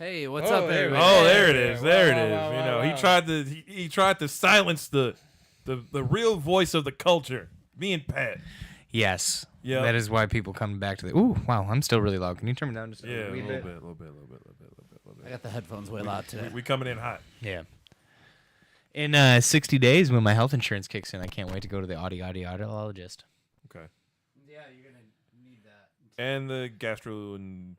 Hey, what's up, everybody? Oh, there it is. There it is. Wow, You know, wow. he tried to silence the real voice of the culture. Me and Pat. Yes. Yep. That is why people come back to the. Ooh, wow, I'm still really loud. Can you turn me down just a Yeah, a wee little bit? bit. I got the headphones way loud today. We coming in hot. Yeah. In 60 days, when my health insurance kicks in, I can't wait to go to the audiologist. Okay. Yeah, you're gonna need that. And the gastrointestinus.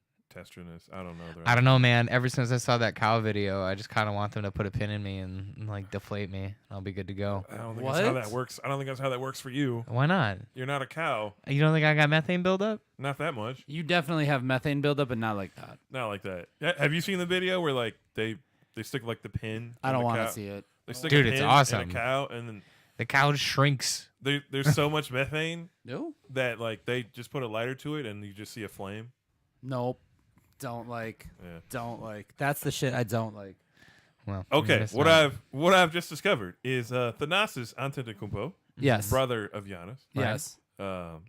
I don't know. I don't know, man. Ever since I saw that cow video, I just kind of want them to put a pin in me and like deflate me. I'll be good to go. I don't think that's how What? that works. I don't think that's how that works for you. Why not? You're not a cow. You don't think I got methane buildup? Not that much. You definitely have methane buildup, but not like that. Not like that. Have you seen the video where like they stick like the pin? I don't want to see it. They stick Dude, a it's pin awesome. in a cow, and then The cow shrinks. there's so much methane No, that like they just put a lighter to it, and you just see a flame. nope. Don't like. Yeah. Don't like. That's the shit I don't like. Well, Okay, that's what not- I've just discovered is Thanasis Antetokounmpo, Yes. brother of Giannis, Yes. now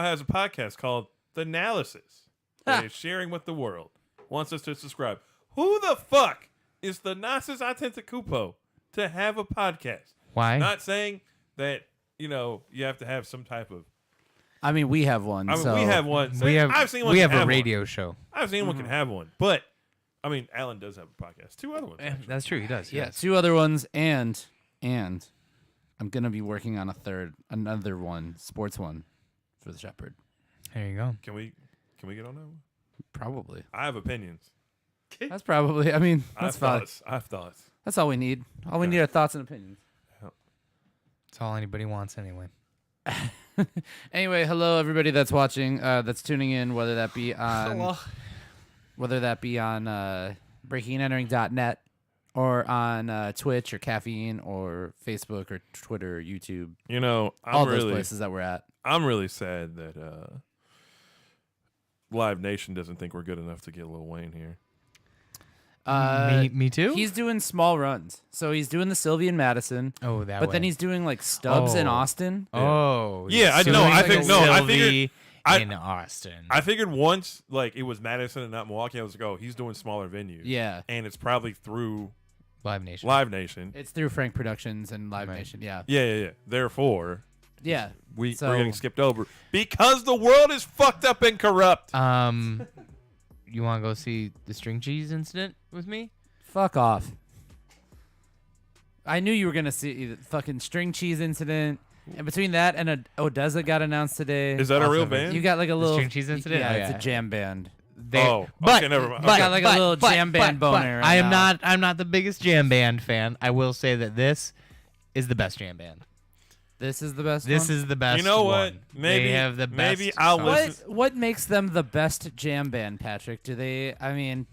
has a podcast called The Analysis that Ha. is sharing with the world. Wants us to subscribe. Who the fuck is Thanasis Antetokounmpo to have a podcast? Why? Not saying that you have to have some type of. I mean, we have one. I mean, so we have one. I've seen one. we can have a one. radio show. I've seen one can have one, but I mean, Alan does have a podcast. Two other ones. actually. That's true. He does. Yeah, two other ones, and I'm gonna be working on another one, sports one, for the Shepherd. There you go. Can we get on that one? Probably. I have opinions. That's probably. I mean, I have that's fine. thoughts. I have thoughts. That's all we need. All we need are thoughts and opinions. That's all anybody wants anyway. Anyway, hello everybody that's watching, that's tuning in, whether that be on breakingandentering.net or on Twitch or Caffeine or Facebook or Twitter or YouTube. You know, All those places that we're at. I'm really sad that Live Nation doesn't think we're good enough to get Lil Wayne here. Me too. He's doing small runs. So he's doing the Sylvie and Madison, oh, that but way. then he's doing like Stubbs in Oh. Austin. Oh, Yeah, I so know. he's I like think a no. I Sylvie figured. I- in Austin. I figured once like it was Madison and not Milwaukee. I was like, oh, he's doing smaller venues. Yeah. and it's probably through Live Nation. Live Nation. It's through Frank Productions and Live Right. Nation. Yeah. Yeah. Therefore, Yeah. we're So- getting skipped over because the world is fucked up and corrupt. You want to go see the string cheese incident with me? Fuck off. I knew you were going to see the fucking string cheese incident. And between that and Odessa got announced today. Is that a real Awesome. band? You got like a little string cheese incident? Yeah, Oh, it's yeah. a jam band. Oh, but, okay, never mind. But, Okay. Got like a little jam band boner right I am now. I'm not the biggest jam band fan. I will say that this is the best jam band. This is the best This one? is the best. You know what? one. Maybe- they have the best. maybe I'll songs. listen. What makes them the best jam band, Patrick? Do they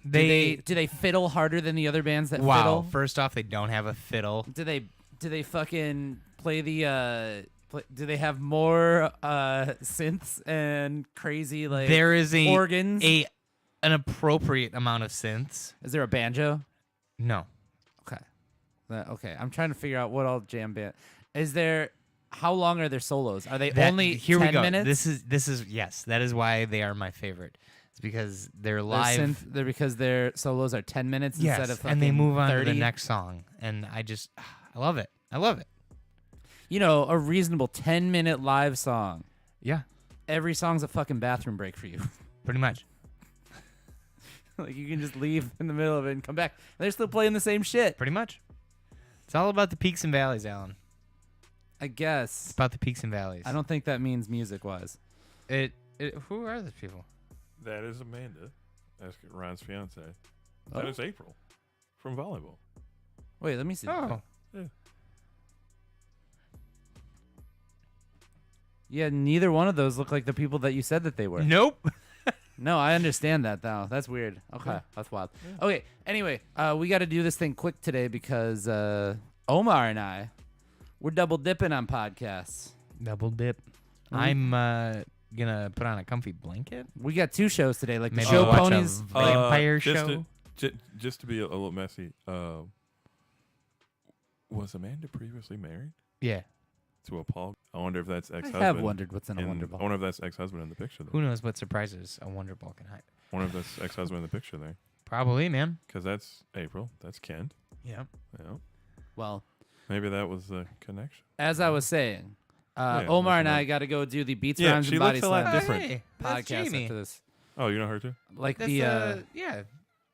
They- do they fiddle harder than the other bands that Wow. fiddle? First off, they don't have a fiddle. Do they fucking play the do they have more synths and crazy like There is organs? an appropriate amount of synths. Is there a banjo? No. Okay. Okay. I'm trying to figure out what all jam band. Is there how long are their solos? Are they only here 10 we go. minutes? This is yes. That is why they are my favorite. It's because they're Their live. they're because their solos are 10 minutes Yes, instead of fucking and they move on 30. to the next song, and I love it. I love it. You know, a reasonable 10-minute live song. Yeah, Every song's a fucking bathroom break for you. pretty much. Like you can just leave in the middle of it and come back. They're still playing the same shit. Pretty much. It's all about the peaks and valleys, Alan. I It's guess. about the peaks and valleys. I don't think that means music-wise. Who are those people? That is Amanda. That's Ryan's fiance. Oh. That is April from volleyball. Wait, let me see. Oh, Yeah, neither one of those look like the people that you said that they were. nope. No, I understand that though. That's weird. Okay, that's wild. Okay, anyway, we got to do this thing quick today because Omar and I, we're double dipping on podcasts. Double dip. I'm gonna put on a comfy blanket. We got two shows today, like the Maybe show watch ponies. a vampire just show. just to be a little messy. Was Amanda previously married Yeah. to a Paul? I wonder if that's I ex-husband. have wondered what's in a I wonder ball. wonder if that's ex-husband in the picture. Who knows what surprises a wonder ball can hide? I wonder if that's ex-husband in the picture there. Probably, man. Because that's April. That's Kent. Yeah. Yeah. Well, Maybe that was the connection. as I was saying, Yeah, Omar that's and I right. got to go do the Beats, Yeah, Rhymes, she and Body looks a lot Slam different. Hey, that's podcast Jamie. after this. Oh, you know her too? Like That's, the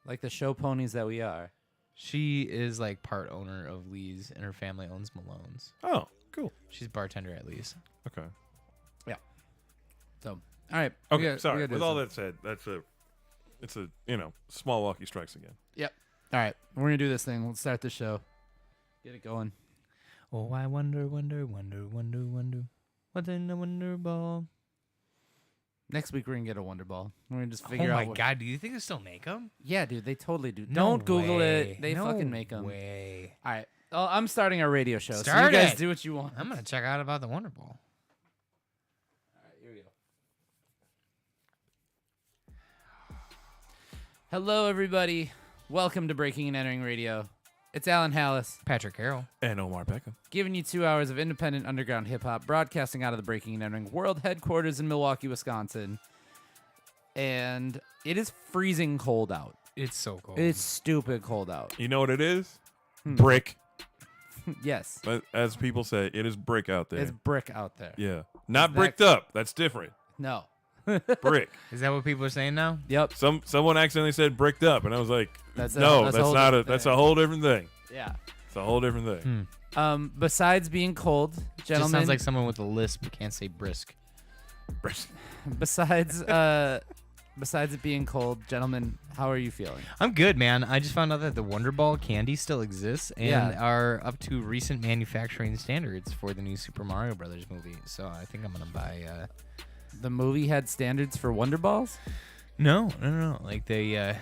like the show ponies that we are. She is like part owner of Lee's, and her family owns Malone's. Oh, cool. She's bartender at Lee's. Okay. So, all right. we Okay. gotta- we Sorry. gotta do With this all one. that said, it's a small walkie strikes again. All right, we're gonna do this thing. Let's start the show. Get it going. Oh, I wonder, what's in the Wonder Ball? Next week we're gonna get a Wonder Ball. We're gonna just Oh figure out. my what- God, do you think they still make them? Yeah, dude, they totally do. Don't Google it. They fucking make them. Way. All right. Oh, I'm starting our radio show. so Start you guys it. do what you want. I'm gonna check out about the Wonder Ball. All right, here we go. Hello, everybody. Welcome to Breaking and Entering Radio. It's Alan Hallis, Patrick Carroll. And Omar Beckham. giving you 2 hours of independent underground hip hop, broadcasting out of the Breaking and Entering world headquarters in Milwaukee, Wisconsin. And it is freezing cold out. It's so cold. It's stupid cold out. You know what it is? Brick. Yes, But as people say, it is brick out there. it's brick out there. Yeah. Not that- bricked up. That's different. No. Brick. Is that what people are saying now? Yep. Someone accidentally said bricked up, and I was like, That's no, a that's whole not different that's thing. a whole different thing. Yeah. It's a whole different thing. Besides being cold, Just gentlemen. sounds like someone with a lisp can't say brisk. Besides, besides it being cold, gentlemen, how are you feeling? I'm good, man. I just found out that the Wonder Ball candy still exists and Yeah. are up to recent manufacturing standards for the new Super Mario Brothers movie. So I think I'm gonna buy. The movie had standards for Wonder Balls. No. Like they,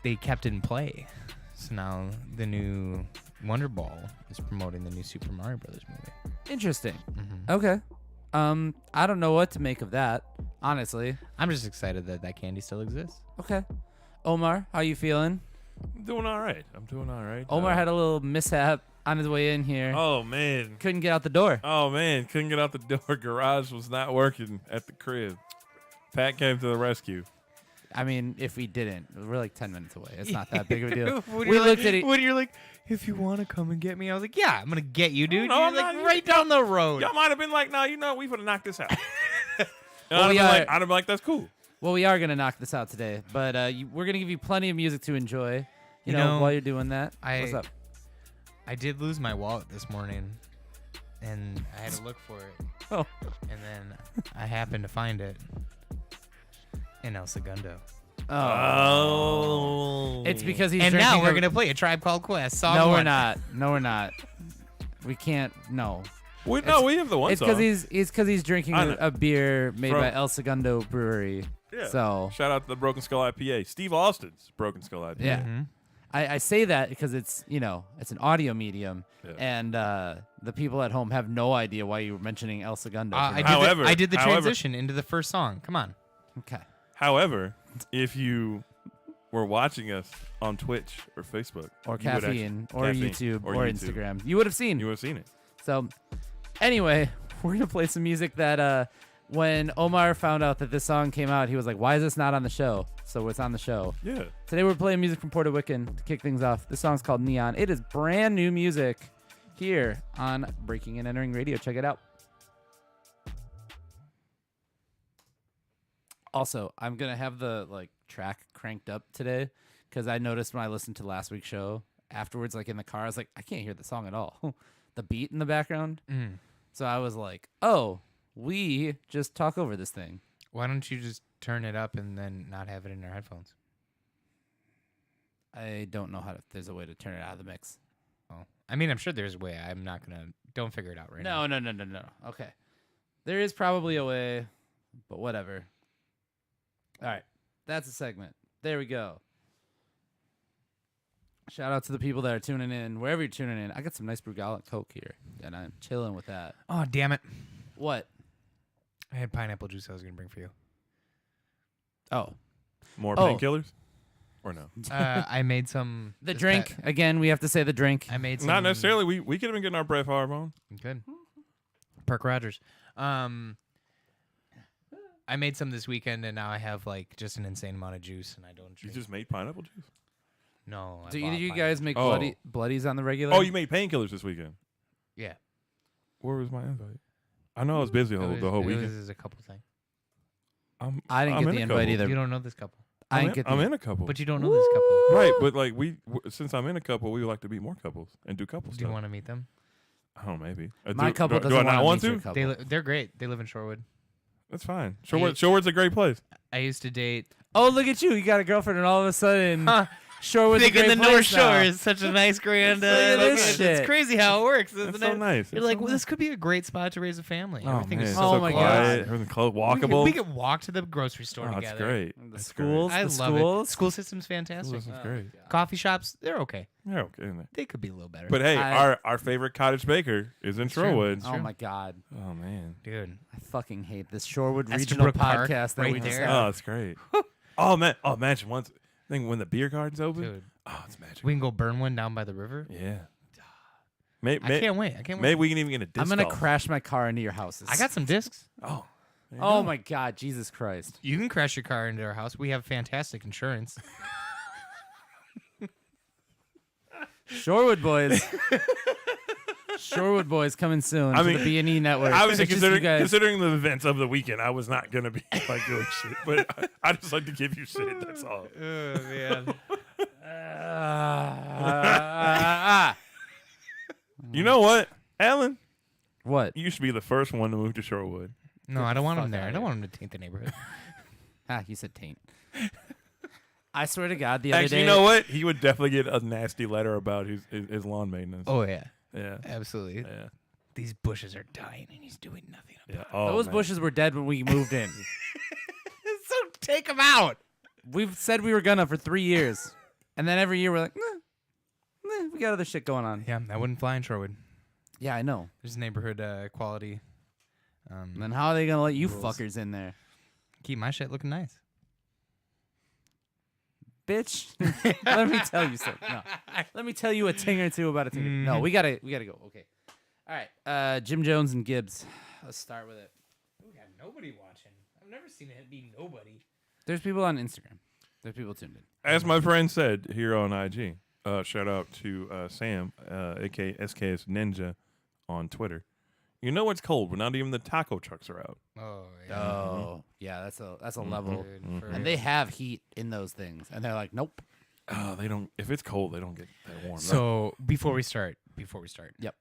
they kept it in play. So now the new Wonder Ball is promoting the new Super Mario Brothers movie. Interesting. Mm-hmm. Okay. I don't know what to make of that, honestly. I'm just excited that that candy still exists. Okay. Omar, how you feeling? I'm doing all right. Omar had a little mishap on his way in here. Oh man. Couldn't get out the door. Oh man, couldn't get out the door. Garage was not working at the crib. Pat came to the rescue. I mean, if we didn't, we're like 10 minutes away. It's not that big of a deal. When We you're looked like, at it. when you're like, if you want to come and get me, I was like, yeah, I'm gonna get you, dude. No, You're I'm like not- right down the road. Y'all might have been like, no, we would have knocked this out. Well, I'd we have are- been like, that's cool. Well, we are going to knock this out today, but we're going to give you plenty of music to enjoy, you know, know, while you're doing that. I- What's up? I did lose my wallet this morning, and I had to look for it. Oh. And then I happened to find it in El Segundo. Oh. It's because he's And drinking now we're a- gonna play a Tribe Called Quest song. No, we're one. not. No, we're not. We can't. No. we have the one It's song. because he's drinking I know. a beer made From- by El Segundo Brewery. Yeah. So Shout out to the Broken Skull IPA. Steve Austin's Broken Skull IPA. yeah, Mhm. I say that because it's it's an audio medium, Yeah. and the people at home have no idea why you were mentioning El Segundo. for I them. did However- I did the however- transition into the first song. Come on. Okay. However, if you were watching us on Twitch or Facebook Or you would caffeine, actually- or Caffeine, YouTube, or YouTube, Instagram, you would have seen. you would have seen it. So, anyway, we're gonna play some music that when Omar found out that this song came out, he was like, "Why is this not on the show?" So it's on the show. Yeah. Today we're playing music from Puerto Rican to kick things off. This song's called Neon. It is brand new music here on Breaking and Entering Radio. Check it out. Also, I'm gonna have the track cranked up today because I noticed when I listened to last week's show afterwards, in the car, I was like, I can't hear the song at all. The beat in the background. Mm. So I was like, oh, we just talk over this thing. Why don't you just turn it up and then not have it in your headphones? I don't know how to. There's a way to turn it out of the mix. Oh, I mean, I'm sure there's a way. I'm not gonna. Don't figure it out right now. No. Okay. There is probably a way, but whatever. All right. That's a segment. There we go. Shout out to the people that are tuning in, wherever you're tuning in. I got some nice Brugala Coke here, and I'm chilling with that. Oh, damn it! What? I had pineapple juice I was gonna bring for you. Oh. More Oh. painkillers? Or no? I made some. The this drink. pa- Again, we have to say the drink. I made some. Not necessarily. We could have been getting our Brett Favre on. Good. Perk Rogers. I made some this weekend, and now I have like just an insane amount of juice, and I don't You drink. just made pineapple juice? No. I Do bought either of you pineapple. guys make Oh. bloodies on the regular? Oh, you made painkillers this weekend. Yeah. Where was my invite? I know I was busy the whole It weekend. was a couple things. I didn't I'm get in the a invite couple. either. You don't know this couple, I I'm didn't get I'm the in a couple. but you don't know this couple. Right, but like since I'm in a couple, we would like to meet more couples and do couple Do stuff. you want to meet them? I don't know, maybe. My couple do I doesn't not want want to meet to? your couple. They're great. They live in Shorewood. That's fine. Hey. Shorewood's a great place. I used to date. Oh, look at you! You got a girlfriend, and all of a sudden, Huh. Shorewood's a Thinking great the North place now. Shore is such a nice grand. Look at this location. shit. It's crazy how it works, isn't That's so it? nice. You're That's like, so well, nice. this could be a great spot to raise a family. Oh, Everything man, is it's so Oh so my quiet. God. Everything's close, We walkable. could walk to the grocery store Oh, together. that's great. The That's schools, I the love schools. it. School system's fantastic. Great. Schools is great. Coffee shops, they're okay. Yeah, okay. In there. They could be a little better. But hey, I- our favorite cottage baker is in true. Shorewood. It's Oh true. my God, Oh man. dude, I fucking hate this Shorewood Estabrook Regional Park, podcast that right we just there. had. Oh, it's great. Oh man. Oh, imagine once. I think when the beer garden's open. dude, Oh, it's magic. we can go burn one down by the river. Yeah. I can't wait. I can't Maybe wait. we can even get a disc I'm gonna golf. crash my car into your houses. I got some discs. Oh. there you Oh go. my God, Jesus Christ! You can crash your car into our house. We have fantastic insurance. Shorewood boys. Shorewood boys coming soon. I to mean, the B&E network. Obviously, It's just you guys. considering the events of the weekend, I was not gonna be like doing shit, but I just like to give you shit. That's all. Oh man. You know what, Alan? What? You should be the first one to move to Shorewood. No, I don't want fuck him there. outta I don't here. want him to taint the neighborhood. You said taint. I swear to God, the other Actually, day. you know what? He would definitely get a nasty letter about his lawn maintenance. Oh yeah, yeah, absolutely. yeah, These bushes are dying, and he's doing nothing yeah. about Oh, Those man. bushes were dead when we moved in. it. So take them out. We've said we were gonna for 3 years, and then every year we're like, we got other shit going on. Yeah, that wouldn't fly in Shorewood. Yeah, I know. There's neighborhood quality. And then how are they gonna let you Rules. fuckers in there, Keep my shit looking nice. bitch? Let me tell you something. No. Let me tell you a thing or two about a thing. No, we gotta go. Okay. All right. Jim Jones and Gibbs. Let's start with it. We got nobody watching. I've never seen it be nobody. There's people on Instagram. There's people tuned in. As my friend said here on IG, shout out to Sam, aka SKS Ninja, on Twitter. You know it's cold when not even the taco trucks are out. Oh yeah. Oh, yeah. That's a level. Dude, for And real. they have heat in those things, and they're like, nope. Oh, they don't. If it's cold, they don't get that warm. So before we start, Yep.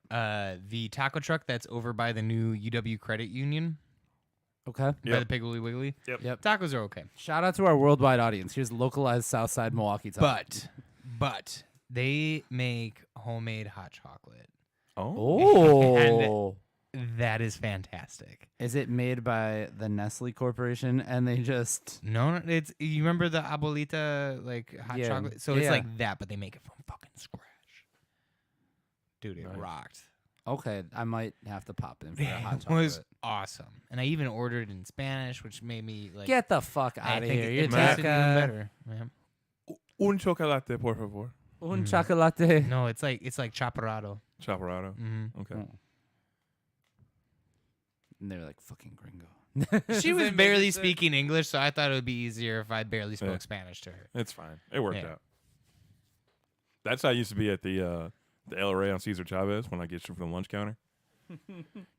the taco truck that's over by the new UW Credit Union, Okay. by Yep. the Piggly Wiggly, Yep. tacos are okay. Shout out to our worldwide audience. Here's localized Southside Milwaukee talk. But they make homemade hot chocolate. Oh. That is fantastic. Is it made by the Nestle Corporation and they just No, it's you remember the abuelita like hot Yeah. chocolate? So it's Yeah. like that, but they make it from fucking scratch. Dude, it Nice. rocked. okay? I might have to pop in for a hot It chocolate. was awesome, and I even ordered in Spanish, which made me like Get the fuck I out of think here! it You're tasted taking even better. Yeah. Un chocolate, por favor. un chocolate. No, it's like chaparrado. Chaparrado. Mm-hmm. Okay. Oh. And they were like fucking gringo. She was They made barely it sound- speaking English, so I thought it would be easier if I barely spoke Yeah. Spanish to her. It's fine. It worked Yeah. out. That's how I used to be at the El Rey on Cesar Chavez when I get from the lunch counter.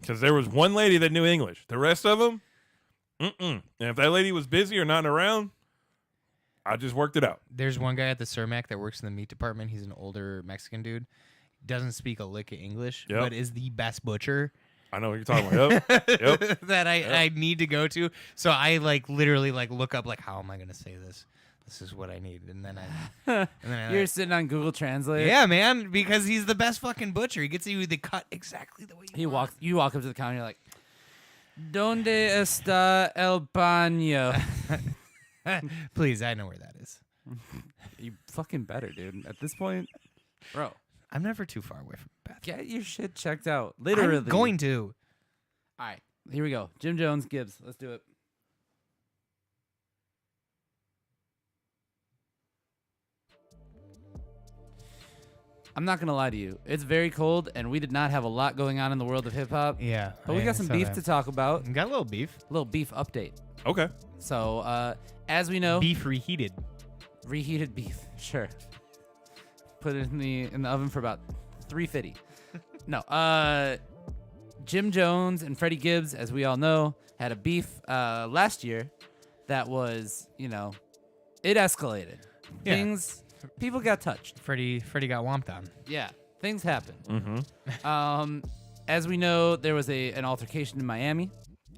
Because there was one lady that knew English. The rest of them, and if that lady was busy or not around, I just worked it out. There's one guy at the Cermak that works in the meat department. He's an older Mexican dude. Doesn't speak a lick of English, Yep. but is the best butcher I know what you're talking about. Yep. that I need to go to. So I like literally like look up like how am I gonna say this? This is what I need, and then I You're sitting on Google Translate. yeah, man, because he's the best fucking butcher. He gets you the cut exactly the way you want. You walk up to the counter. You're like, "Donde está el baño?" Please, I know where that is. You fucking better, dude. At this point, bro, I'm never too far away from the bathroom. get your shit checked out. Literally. I'm going to. All right, here we go. Jim Jones, Gibbs. Let's do it. I'm not gonna lie to you. It's very cold, and we did not have a lot going on in the world of hip hop. Yeah, But we got some beef to talk about. Got a little beef. A little beef update. Okay. So as we know, Beef reheated. reheated beef, sure. Put it in the oven for about 350. No, Jim Jones and Freddie Gibbs, as we all know, had a beef last year that was, it escalated. Yeah. People got touched. Freddie got womped on. Yeah, things happened. Mm-hmm. As we know, there was an altercation in Miami,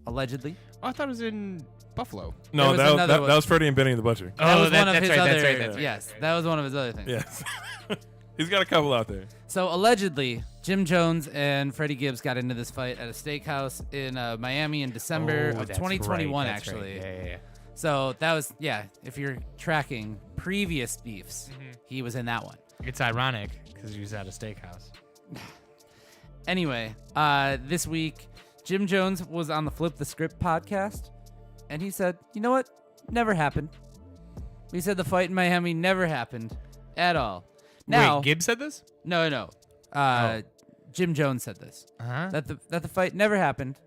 allegedly. Oh, I thought it was in Buffalo. No, was that another one. was Freddie and Benny the Butcher. That was one of that's his right, other. that's right. Yes, that was one of his other things. Yes. He's got a couple out there. So allegedly, Jim Jones and Freddie Gibbs got into this fight at a steakhouse in Miami in December of 2021. That's right. Actually, Yeah. so that was if you're tracking previous beefs, he was in that one. It's ironic because he was at a steakhouse. Anyway, this week, Jim Jones was on the Flip the Script podcast, and he said, "You know what? Never happened." He said the fight in Miami never happened at all. Now, Wait, Gibbs said this? no. Jim Jones said this. Uh-huh. That the fight never happened,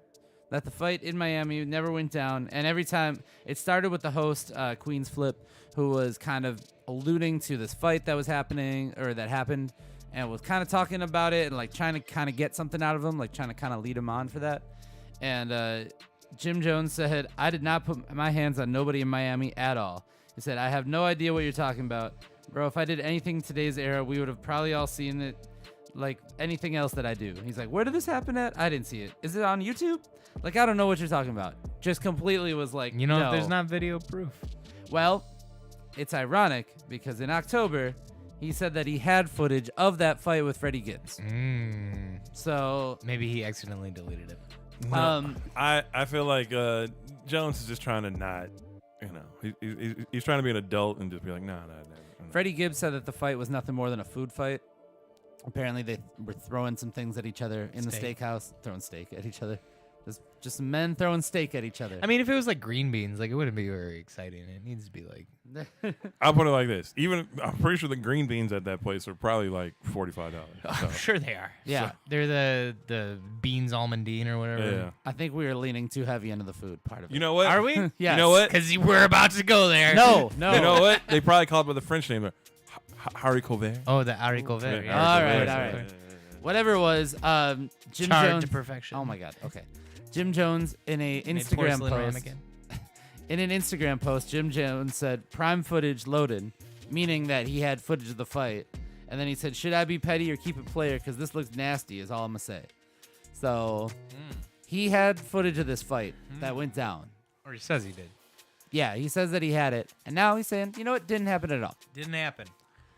that the fight in Miami never went down, and every time it started with the host Queen's Flip, who was kind of alluding to this fight that was happening or that happened, and was kind of talking about it and like trying to kind of get something out of him, like trying to kind of lead him on for that. And Jim Jones said, "I did not put my hands on nobody in Miami at all." He said, "I have no idea what you're talking about, bro. If I did anything in today's era, we would have probably all seen it." Like anything else that I do. He's like, "Where did this happen at? I didn't see it. Is it on YouTube?" Like, I don't know what you're talking about. Just completely was like, no. There's not video proof. Well, it's ironic because in October, he said that he had footage of that fight with Freddie Gibbs. So, Maybe he accidentally deleted it. I feel like Jones is just trying to not, he's trying to be an adult and just be like, no. Freddie Gibbs said that the fight was nothing more than a food fight. Apparently, they were throwing some things at each other in the steakhouse, throwing steak at each other. Just men throwing steak at each other. I mean, if it was like green beans, like it wouldn't be very exciting. It needs to be like. I'll put it like this. I'm pretty sure the green beans at that place are probably like $45. I'm sure they are. Yeah. So they're the beans almondine or whatever. Yeah. I think we are leaning too heavy into the food part of it. You know what? Are we? Yes. You know what? Because we're about to go there. No. You know what? They probably call it by the French name. Haricot vert. Oh, the haricot vert. Yeah, Yeah. All haricot right, vert. all right. Whatever it was, Jim Charred Jones. to perfection. Oh my God. Okay. Jim Jones in a And a Instagram porcelain post. ramekin. In an Instagram post, Jim Jones said prime footage loaded, meaning that he had footage of the fight. And then he said, "Should I be petty or keep it player? Because this looks nasty." Is all I'm gonna say. So he had footage of this fight that went down. Or he says he did. Yeah, he says that he had it, and now he's saying, "You know what? Didn't happen at all." Didn't happen.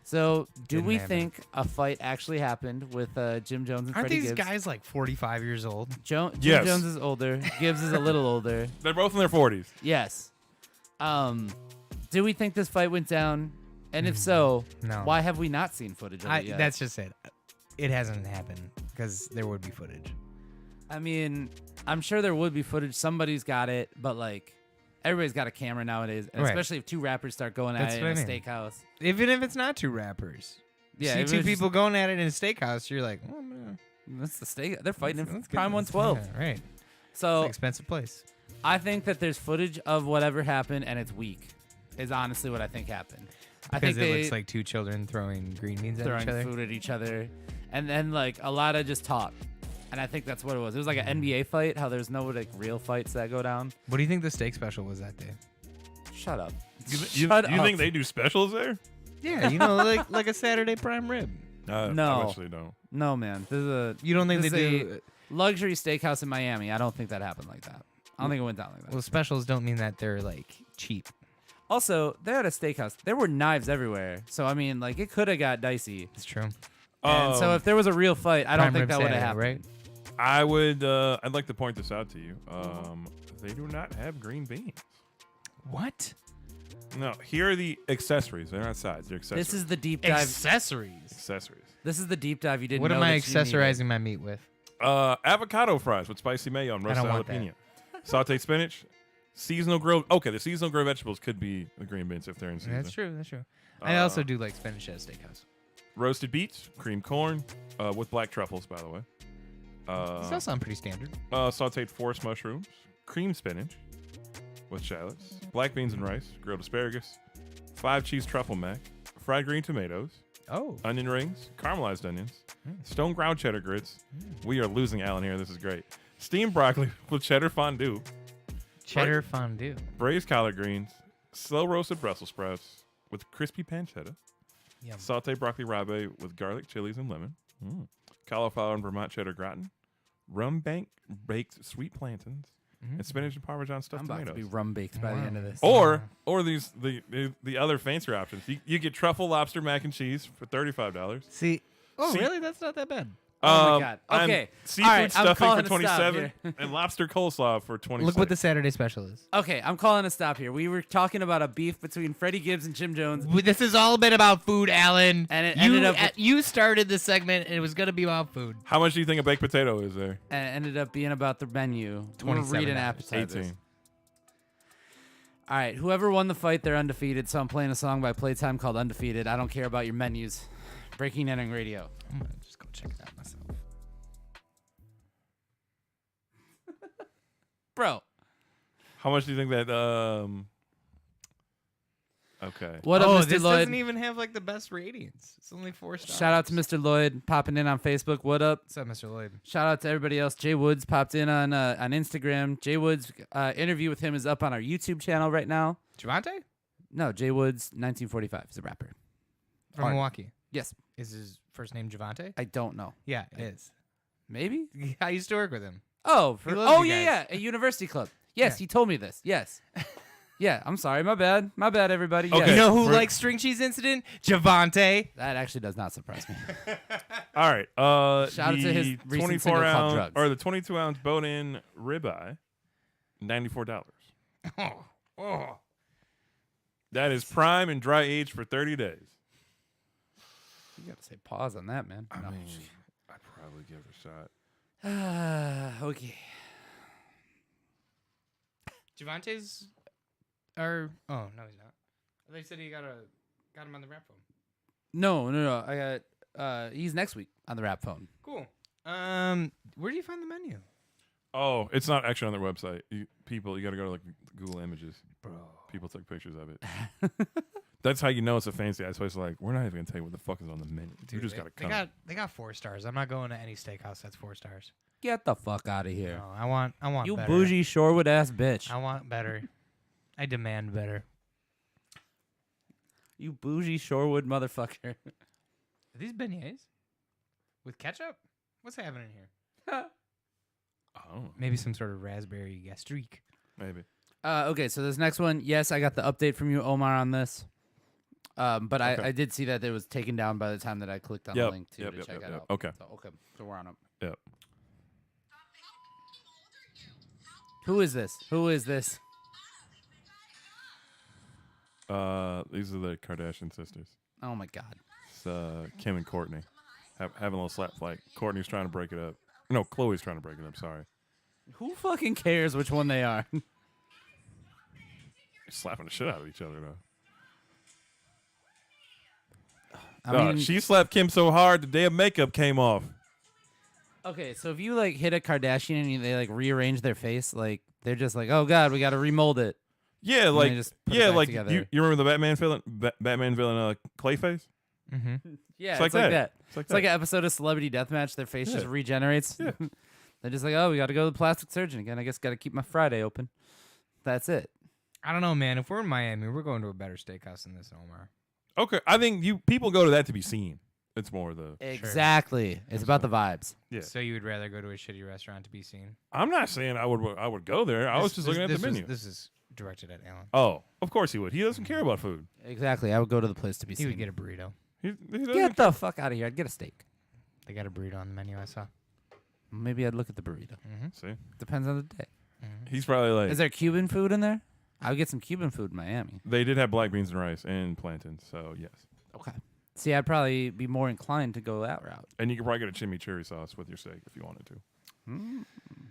So, do Didn't we happen. think a fight actually happened with Jim Jones and Aren't Freddie these Gibbs? guys like 45 years old? Jim Yes. Jones is older. Gibbs is a little older. They're both in their 40s. Yes. Do we think this fight went down? And if so, No. why have we not seen footage of it yet? That's just it. It hasn't happened because there would be footage. I mean, I'm sure there would be footage. Somebody's got it, but like, everybody's got a camera nowadays, and Right. especially if two rappers start going at That's it in what a I mean. steakhouse. Even if it's not two rappers. Yeah, See if two it's just- people going at it in a steakhouse, you're like, oh, man. That's the steak. They're fighting in Let's get Prime this. 112. Yeah, right. It's So an expensive place. I think that there's footage of whatever happened, and it's weak. Is honestly what I think happened. I Because think it they looks like two children throwing green beans at throwing each other. food at each other, and then like a lot of just talk. And I think that's what it was. It was like an NBA fight. How there's no like real fights that go down. What do you think the steak special was that day? Shut up. You Shut up. think they do specials there? Yeah, like a Saturday prime rib. No. I actually don't. No, man. This is a You don't think they This is do? luxury steakhouse in Miami. I don't think that happened like that. I don't think it went down like that. Well, specials don't mean that they're like cheap. Also, they're at a steakhouse. There were knives everywhere. So I mean, like it could have got dicey. It's true. And so if there was a real fight, I don't Prime think rib that would have Saturday, happened. right? I would. I'd like to point this out to you. They do not have green beans. What? No, here are the accessories. They're not sides. They're accessories. This is the deep dive. Accessories. accessories. This is the deep dive you didn't What know am I that you needed. accessorizing my meat with? Avocado fries with spicy mayo and I roasted don't want jalapeno. Sauteed spinach. Seasonal grilled. Okay, the seasonal grilled vegetables could be the green beans if they're in season. That's true. That's true. I also do like spinach at a steakhouse. Roasted beets, creamed corn, with black truffles, by the way. Does that sound pretty standard? Sauteed forest mushrooms, cream spinach, with shallots, black beans and rice, grilled asparagus, 5 cheese truffle mac, fried green tomatoes, Oh. onion rings, caramelized onions, stone ground cheddar grits. We are losing Alan here. This is great. Steamed broccoli with cheddar fondue, Cheddar fondue. braised collard greens, slow roasted Brussels sprouts with crispy pancetta, Yum. sauteed broccoli rabe with garlic, chilies, and lemon, cauliflower and Vermont cheddar gratin, rum baked sweet plantains, and spinach and Parmesan stuffed I'm about to tomatoes. be rum baked by the end of this. Or the other fancier options. You get truffle lobster mac and cheese for $35. See. Oh, See- really? That's not that bad. Oh my God. I'm Okay. seafood All right, I'm stuffing calling for a stop 27 here. and lobster coleslaw for 26. Look what the Saturday special is. Okay, I'm calling a stop here. We were talking about a beef between Freddie Gibbs and Jim Jones. This has all been about food, Alan. And it you, ended up with- you started this segment, and it was going to be about food. How much do you think a baked potato is there? And it ended up being about the menu. We're reading $27. appetizers. 18. All right, whoever won the fight, they're undefeated. So I'm playing a song by Playtime called Undefeated. I don't care about your menus. Breaking Entering Radio. I'm going to just go check that myself. Bro, How much do you think that? Okay. what up, Mr. this Lloyd? doesn't even have like the best ratings. It's only 4 stars. Shout out to Mr. Lloyd popping in on Facebook. What up? What's up, Mr. Lloyd? Shout out to everybody else. Jay Woods popped in on Instagram. Jay Woods' interview with him is up on our YouTube channel right now. Javante No, Jay Woods, 1945. He's a rapper. from Art. Milwaukee. Yes, Is his first name Javante? I don't know. Yeah, it is. Maybe? I used to work with him. Oh, He loves you yeah, guys. yeah, a university club. Yes, Yeah. he told me this. Yes. Yeah, I'm sorry. My bad. My bad, everybody. Okay. Yes. You know who We're- likes string cheese incident? Javante. That actually does not surprise me. All right. Shout out to his the recent single called 24-ounce Drugs. or the 22-ounce bone-in ribeye, $94. Oh. That is prime and dry aged for 30 days. You got to say pause on that, man. No. I'd probably give it a shot. Okay. Javante's or oh no, he's not. They said he got him on the rap phone. No. I got. He's next week on the rap phone. Cool. Where do you find the menu? Oh, it's not actually on their website. You got to go to like Google Images. Bro. People took pictures of it. That's how you know it's a fancy ass place. Like, we're not even gonna tell you what the fuck is on the menu. You just gotta come. They got 4 stars. I'm not going to any steakhouse that's 4 stars. Get the fuck out of here. No, I want You better. bougie Shorewood ass bitch. I want better. I demand better. You bougie Shorewood motherfucker. Are these beignets with ketchup? What's happening here? Oh, Maybe some sort of raspberry gastrique. maybe. Okay, so this next one, yes, I got the update from you, Omar, on this. But Okay. I did see that it was taken down by the time that I clicked on Yep, the link to yep, check it yep. out. Okay. So we're on it. Yep. Who is this? These are the Kardashian sisters. Oh my God. It's Kim and Courtney having a little slap fight. Courtney's trying to break it up. No, Chloe's trying to break it up. Sorry. Who fucking cares which one they are? They're slapping the shit out of each other though. I mean, She slapped Kim so hard the day of makeup came off. okay, so if you like hit a Kardashian and they like rearrange their face, like they're just like, oh God, we got to remold it. Yeah, they like just put it back together. you remember the Batman villain Clayface? Mm-hmm. Yeah, It's it's, like like that. that. It's like It's like an episode of Celebrity Deathmatch. Their face just Yeah. regenerates. Yeah. They're just like, oh, we got to go to the plastic surgeon again. I guess got to keep my Friday open. That's it. I don't know, man. If we're in Miami, we're going to a better steakhouse than this, Omar. Okay, I think people go to that to be seen. It's more the Exactly. It's about the vibes. yeah. So you would rather go to a shitty restaurant to be seen? I'm not saying I would go there. I was just looking at the menu. This is directed at Alan. Oh, of course he would. He doesn't care about food. Exactly. I would go to the place to be He seen. would get a burrito. He doesn't Get the fuck out of here. I'd get a steak. They got a burrito on the menu, I saw. Maybe I'd look at the burrito. Mm-hmm. see. Depends on the day. He's probably like Is there Cuban food in there? I would get some Cuban food in Miami. they did have black beans and rice and plantains, so yes. Okay. See, I'd probably be more inclined to go that route. And you could probably get a chimichurri sauce with your steak if you wanted to.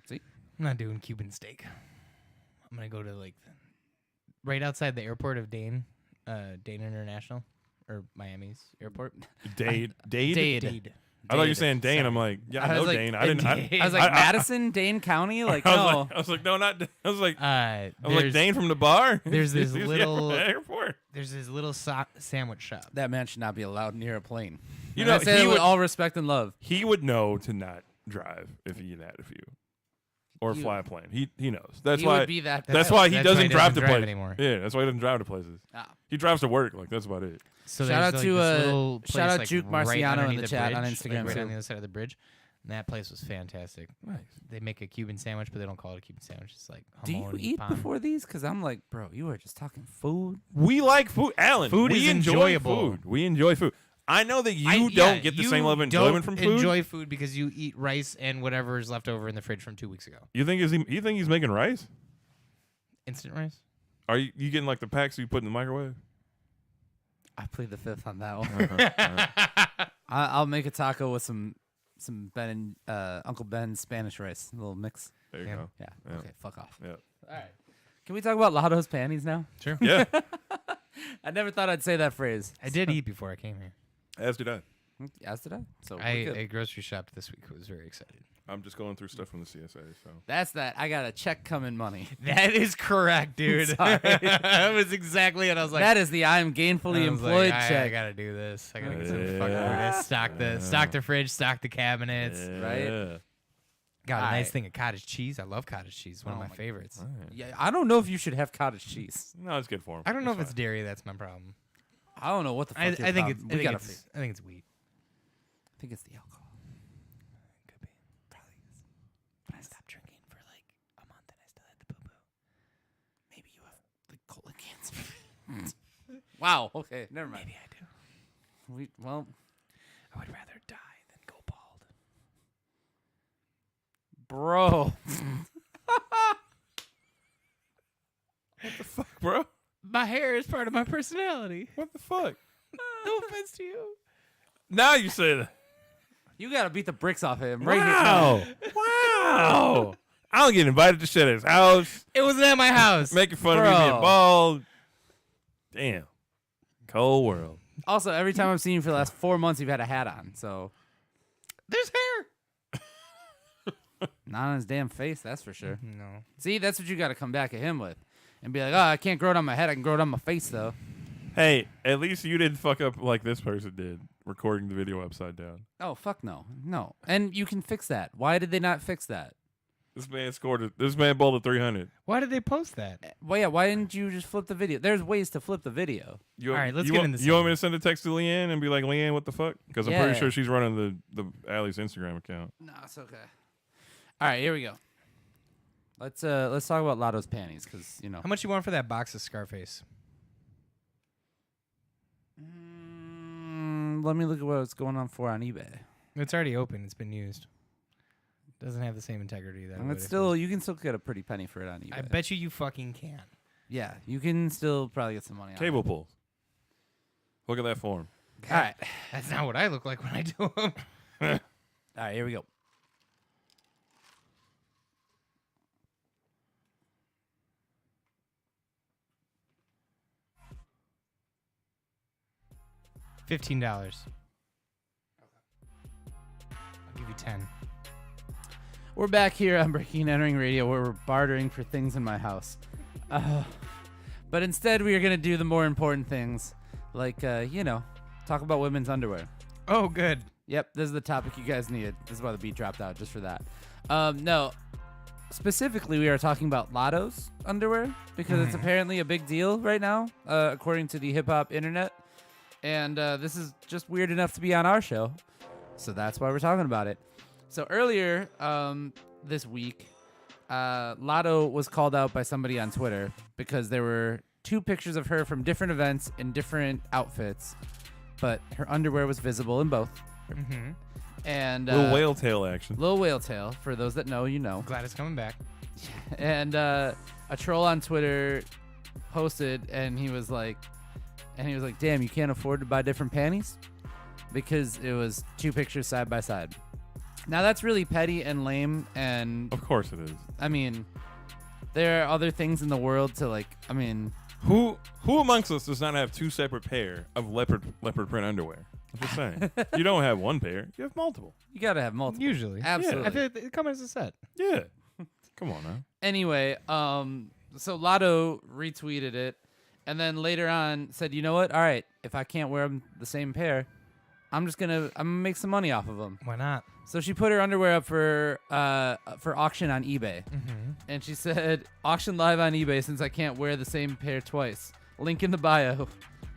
See? I'm not doing Cuban steak. I'm gonna go to like right outside the airport of Dane International or Miami's airport. Dade. Dade. Dade. I thought you were Dade. saying Dane. Sorry. I'm like, yeah, I I know was like, Dane. I didn't. Dade. I was like, I- Madison, Dane County? Like, I no. was like, no, not. I was like, I was like There's, Dane from the bar. there's this He's little- from the airport. there's this little sandwich shop. That man should not be allowed near a plane. You And know, I say he that with would- all respect and love. He would know to not drive if he had a few, or You- fly a plane. He knows. That's he why. would be that. That's why he That's doesn't why he drive doesn't to drive places anymore. Yeah, that's why he doesn't drive to places. Ah. He drives to work. Like that's about it. So Shout there's, out to, this little shout place, out like, Juke right Marciano in underneath the chat on bridge, Instagram, like, right too. on the other side of the bridge. And that place was fantastic. Nice. They make a Cuban sandwich, but they don't call it a Cuban sandwich. It's like Do you jamon y eat pan. before these? Because I'm like, bro, you are just talking food. We like food, Alan. Food we is enjoy enjoyable. Food. We enjoy food. I know that you Yeah, don't get the you same level of enjoyment don't from food. Enjoy food because you eat rice and whatever is left over in the fridge from 2 weeks ago. You think you think he's making rice? Instant rice. Are you getting like the packs you put in the microwave? I plead the fifth on that one. Uh-huh. I'll make a taco with some Ben Uncle Ben's Spanish rice, a little mix. There you Yeah. go. Yeah. Yeah. Okay. Fuck off. Yeah. All right. Can we talk about Lotto's panties now? Sure. Yeah. I never thought I'd say that phrase. I did eat before I came here. As did I. As did I. So we're I good. grocery shopped this week. I was very excited. I'm just going through stuff from the CSA. So That's that. I got a check coming money. That is correct, dude. Sorry. That was exactly what I was like. that is the I'm gainfully I was like, employed I check. gotta do this. I gotta get some Yeah. fucking food. Stock the fridge, stock the cabinets. right? Yeah. Got a nice Alright. thing of cottage cheese. I love cottage cheese. One Oh of my my favorites. All right. Yeah, I don't know if you should have cottage cheese. No, it's good for him. I don't know if it's dairy. That's my problem. I don't know what the fuck. I your think problem- it's. we I think gotta it's. fix- I think it's wheat. I think it's the alcohol. Could be. Probably is. But I stopped drinking for like a month, and I still had the poo poo. Maybe you have like colon cancer. Wow. Okay. Never mind. Maybe I do. Well, I would rather die than go bald. bro. What the fuck, bro? My hair is part of my personality. What the fuck? No offense to you. Now you say that. You gotta beat the bricks off him right here. Wow. Wow. I don't get invited to shit at his house. It wasn't at my house. Making fun of me being Bro. bald. Damn. Cold world. Also, every time I've seen you for the last 4 months, you've had a hat on. So There's hair. not on his damn face, that's for sure. No. See, that's what you gotta come back at him with, and be like, "Oh, I can't grow it on my head. I can grow it on my face, though." Hey, at least you didn't fuck up like this person did, recording the video upside down. Oh, fuck no, no. And you can fix that. Why did they not fix that? This man bowled a 300. Why did they post that? Well, yeah. Why didn't you just flip the video? There's ways to flip the video. You, All right, let's you get want, into You want me to send a text to Leanne and be like, Leanne, what the fuck? Because I'm Yeah. pretty sure she's running the Allie's Instagram account. No, it's okay. All right, here we go. Let's talk about Lotto's panties, because you know. How much you want for that box of Scarface? Let me look at what's going on for on eBay. It's already open. It's been used. Doesn't have the same integrity that. it And would it's if it still, was- you can still get a pretty penny for it on eBay. I bet you fucking can. Yeah, you can still probably get some money on Cable it. pulls. Look at that form. All right, That's not what I look like when I do them. all right, here we go. $15. I'll give you 10. We're back here on Breaking and Entering Radio, where we're bartering for things in my house. But instead, we are going to do the more important things, like, talk about women's underwear. Oh, good. Yep, this is the topic you guys needed. This is why the beat dropped out, just for that. No, specifically, we are talking about Lotto's underwear, because it's apparently a big deal right now, according to the hip-hop internet. And this is just weird enough to be on our show, so that's why we're talking about it. So earlier this week, Lotto was called out by somebody on Twitter because there were two pictures of her from different events in different outfits, but her underwear was visible in both. Mm-hmm. And Little whale tail action. Little Whale Tail, for those that know, you know. Glad it's coming back. And a troll on Twitter posted, and he was like, damn, you can't afford to buy different panties? Because it was two pictures side by side. Now that's really petty and lame, and Of course it is. I mean, there are other things in the world to Who amongst us does not have two separate pair of leopard print underwear? I'm just saying. You don't have one pair. You have multiple. You gotta have multiple. Usually. Absolutely. I feel like they come as a set. Yeah. Come on now. Anyway, so Lotto retweeted it, and then later on said, "You know what? All right, if I can't wear 'em the same pair, I'm gonna make some money off of them." Why not? So she put her underwear up for auction on eBay, Mm-hmm. and she said, "Auction live on eBay since I can't wear the same pair twice. Link in the bio."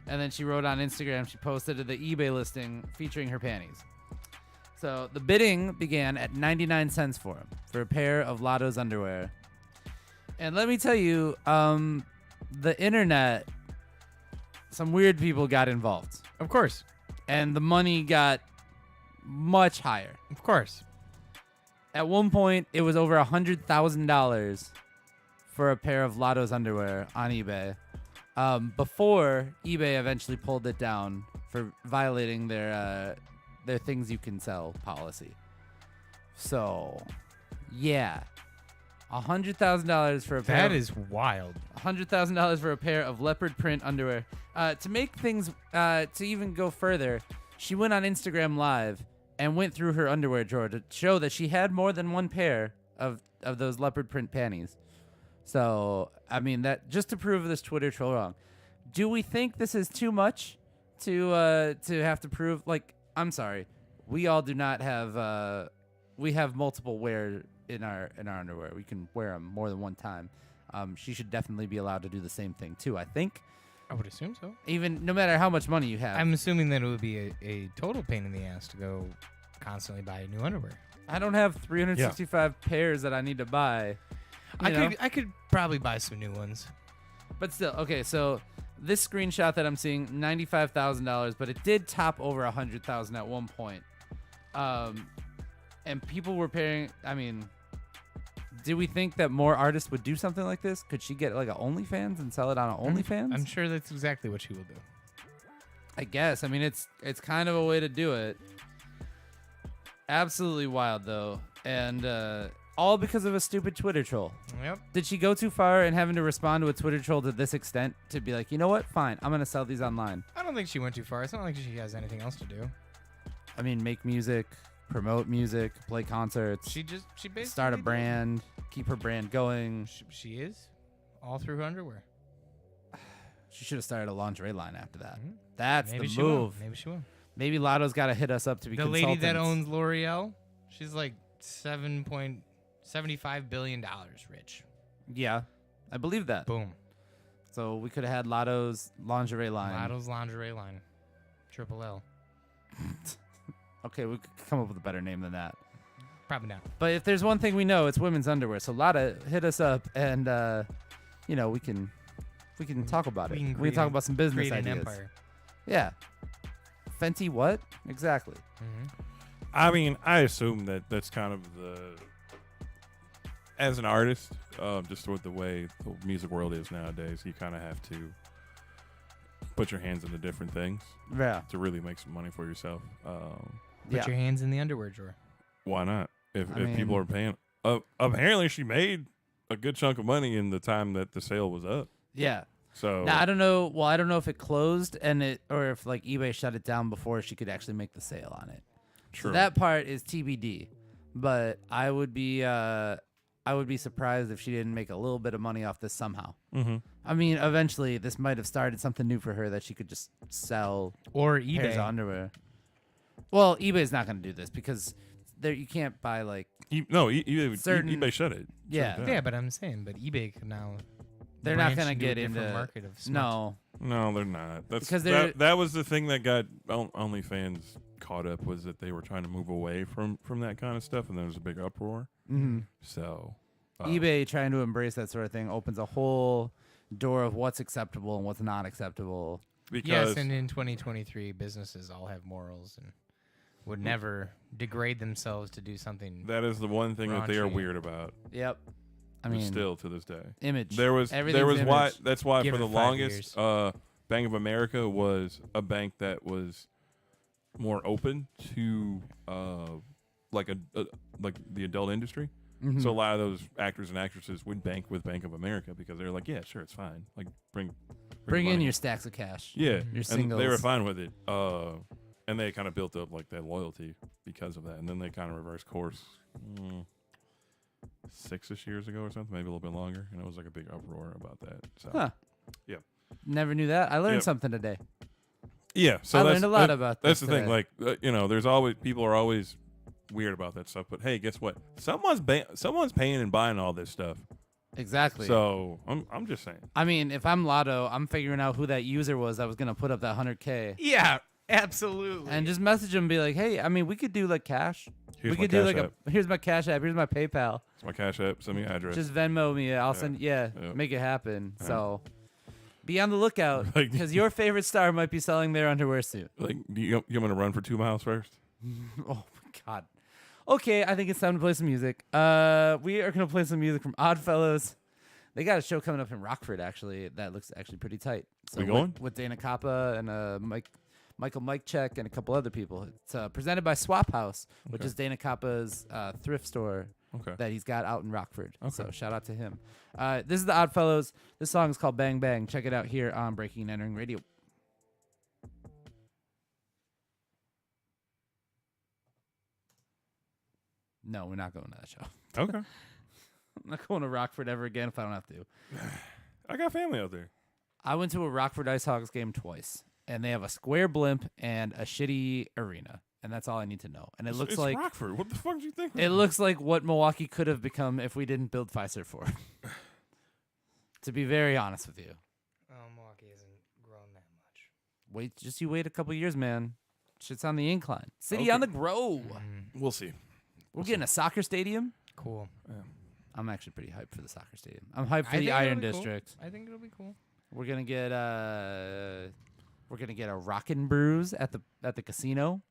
And then she wrote on Instagram. She posted the eBay listing featuring her panties. So the bidding began at 99 cents for him for a pair of Lotto's underwear. And let me tell you, the internet, some weird people got involved, Of course. and the money got much higher. Of course. At one point, it was over $100,000 for a pair of Lotto's underwear on eBay. Before eBay eventually pulled it down for violating their things you can sell policy. So, yeah, $100,000 for a pair. That is wild. $100,000 for a pair of leopard print underwear. To make things, to even go further, she went on Instagram Live and went through her underwear drawer to show that she had more than one pair of those leopard print panties. So, I mean, that just to prove this Twitter troll wrong. Do we think this is too much to have to prove? Like, I'm sorry, we all do not have. We have multiple wear in our underwear. We can wear them more than one time. She should definitely be allowed to do the same thing too. I think, I would assume so. even no matter how much money you have. I'm assuming that it would be a total pain in the ass to go constantly buy new underwear. I don't have 365 pairs that I need to buy. I could probably buy some new ones. But still, okay. So this screenshot that I'm seeing, $95,000, but it did top over $100,000 at one point. And people were pairing. I mean, do we think that more artists would do something like this? Could she get like a OnlyFans and sell it on an OnlyFans? I'm sure that's exactly what she will do. I guess. I mean, it's kind of a way to do it. Absolutely wild though, and all because of a stupid Twitter troll. Yep. Did she go too far in having to respond to a Twitter troll to this extent to be like, you know what? Fine, I'm gonna sell these online. I don't think she went too far. It's not like she has anything else to do. I mean, make music, promote music, play concerts, She basically start a did. brand, keep her brand going. She is all through her underwear. She should have started a lingerie line after that. Mhm. That's Maybe the she move. will. Maybe she will. Maybe Lotto's got to hit us up to be The lady that consultants. owns L'Oreal, she's like $7.75 billion rich. Yeah, I believe that. Boom. So we could have had Lotto's lingerie line. Lotto's lingerie line. Triple L. Okay, we could come up with a better name than that. Probably not. But if there's one thing we know, it's women's underwear. So Lotta, hit us up, and we can talk about it. We can We can create talk an- about some business Create an ideas. empire. Yeah. Fenty what? Exactly. Mm-hmm. I mean, I assume that that's kind of as an artist, just with the way the music world is nowadays, you kind of have to put your hands into different things Yeah. to really make some money for yourself. Put your hands in the underwear drawer. Why not? If I people mean- are paying, apparently she made a good chunk of money in the time that the sale was up. Yeah. So Now I don't know. Well, I don't know if it closed or if like eBay shut it down before she could actually make the sale on it. true. So that part is TBD. But I would be surprised if she didn't make a little bit of money off this somehow. Mm-hmm. I mean, eventually this might have started something new for her that she could just sell Or pairs eBay. of underwear. Well, eBay's not going to do this because there you can't buy like eBay shut it. Yeah. Shut it down. Yeah, but I'm saying, but eBay could now. they're not branch going to into a get different into market of smut. no. No, they're not. That's Because they're- that was the thing that got OnlyFans caught up, was that they were trying to move away from that kind of stuff, and there was a big uproar. Mm-hmm. So eBay trying to embrace that sort of thing opens a whole door of what's acceptable and what's not acceptable. because Yes, and in 2023, businesses all have morals and would never degrade themselves to do something. that is the one thing that they are Raunchy. weird about. Yep. I mean, Still to this day, image. there was Everything's why image. that's why Give for it the 5 longest, Bank of America was a bank that was more open to like the adult industry. Mhm. So a lot of those actors and actresses would bank with Bank of America because they're like, yeah, sure, it's fine. Like bring bring in money. your stacks of cash. yeah, your and singles. they were fine with it. And And they kind of built up like that loyalty because of that, and then they kind of reversed course 6-ish years ago or something, maybe a little bit longer, and it was like a big uproar about that. So Huh. yeah, Never knew that. I learned Yep. something today. yeah. So I that's, learned a lot that- about That's this the thing. today. Like there's always people are always weird about that stuff, but hey, guess what? Someone's paying and buying all this stuff. Exactly. So I'm just saying. I mean, if I'm Lotto, I'm figuring out who that user was that was gonna put up that 100K, Yeah, absolutely. and just message him, and be like, "Hey, I mean, we could do like cash. Here's we my could do Cash like App. here's my Cash App, here's my PayPal. It's my Cash App. Send me your address. Just Venmo me. I'll Yeah. send. Yeah. Make it happen. Yeah. So be on the lookout Like- because your favorite star might be selling their underwear suit. like, you want to run for 2 miles first? Oh my god. Okay, I think it's time to play some music. We are gonna play some music from Oddfellows. They got a show coming up in Rockford actually that looks actually pretty tight. So We going? with Dana Kappa and Michael Check and a couple other people. It's presented by Swap House, which Okay. is Dana Kappa's thrift store Okay. that he's got out in Rockford. Okay. So shout out to him. This is the Oddfellows. This song is called Bang Bang. Check it out here on Breaking and Entering Radio. No, we're not going to that show. Okay. I'm not going to Rockford ever again if I don't have to. I got family out there. I went to a Rockford Ice Hogs game twice, and they have a square blimp and a shitty arena, and that's all I need to know. And it looks it's like Rockford. What the fuck do you think? it looks like what Milwaukee could have become if we didn't build Pfizer for. To be very honest with you, Milwaukee hasn't grown that much. wait a couple years, man. Shit's on the incline. City Okay. on the grow. We'll see. We're getting a soccer stadium. Cool. I'm actually pretty hyped for the soccer stadium. I'm hyped for I the think it'll Iron be cool. District. I think it'll be cool. We're gonna get a Rockin' Brews at the casino.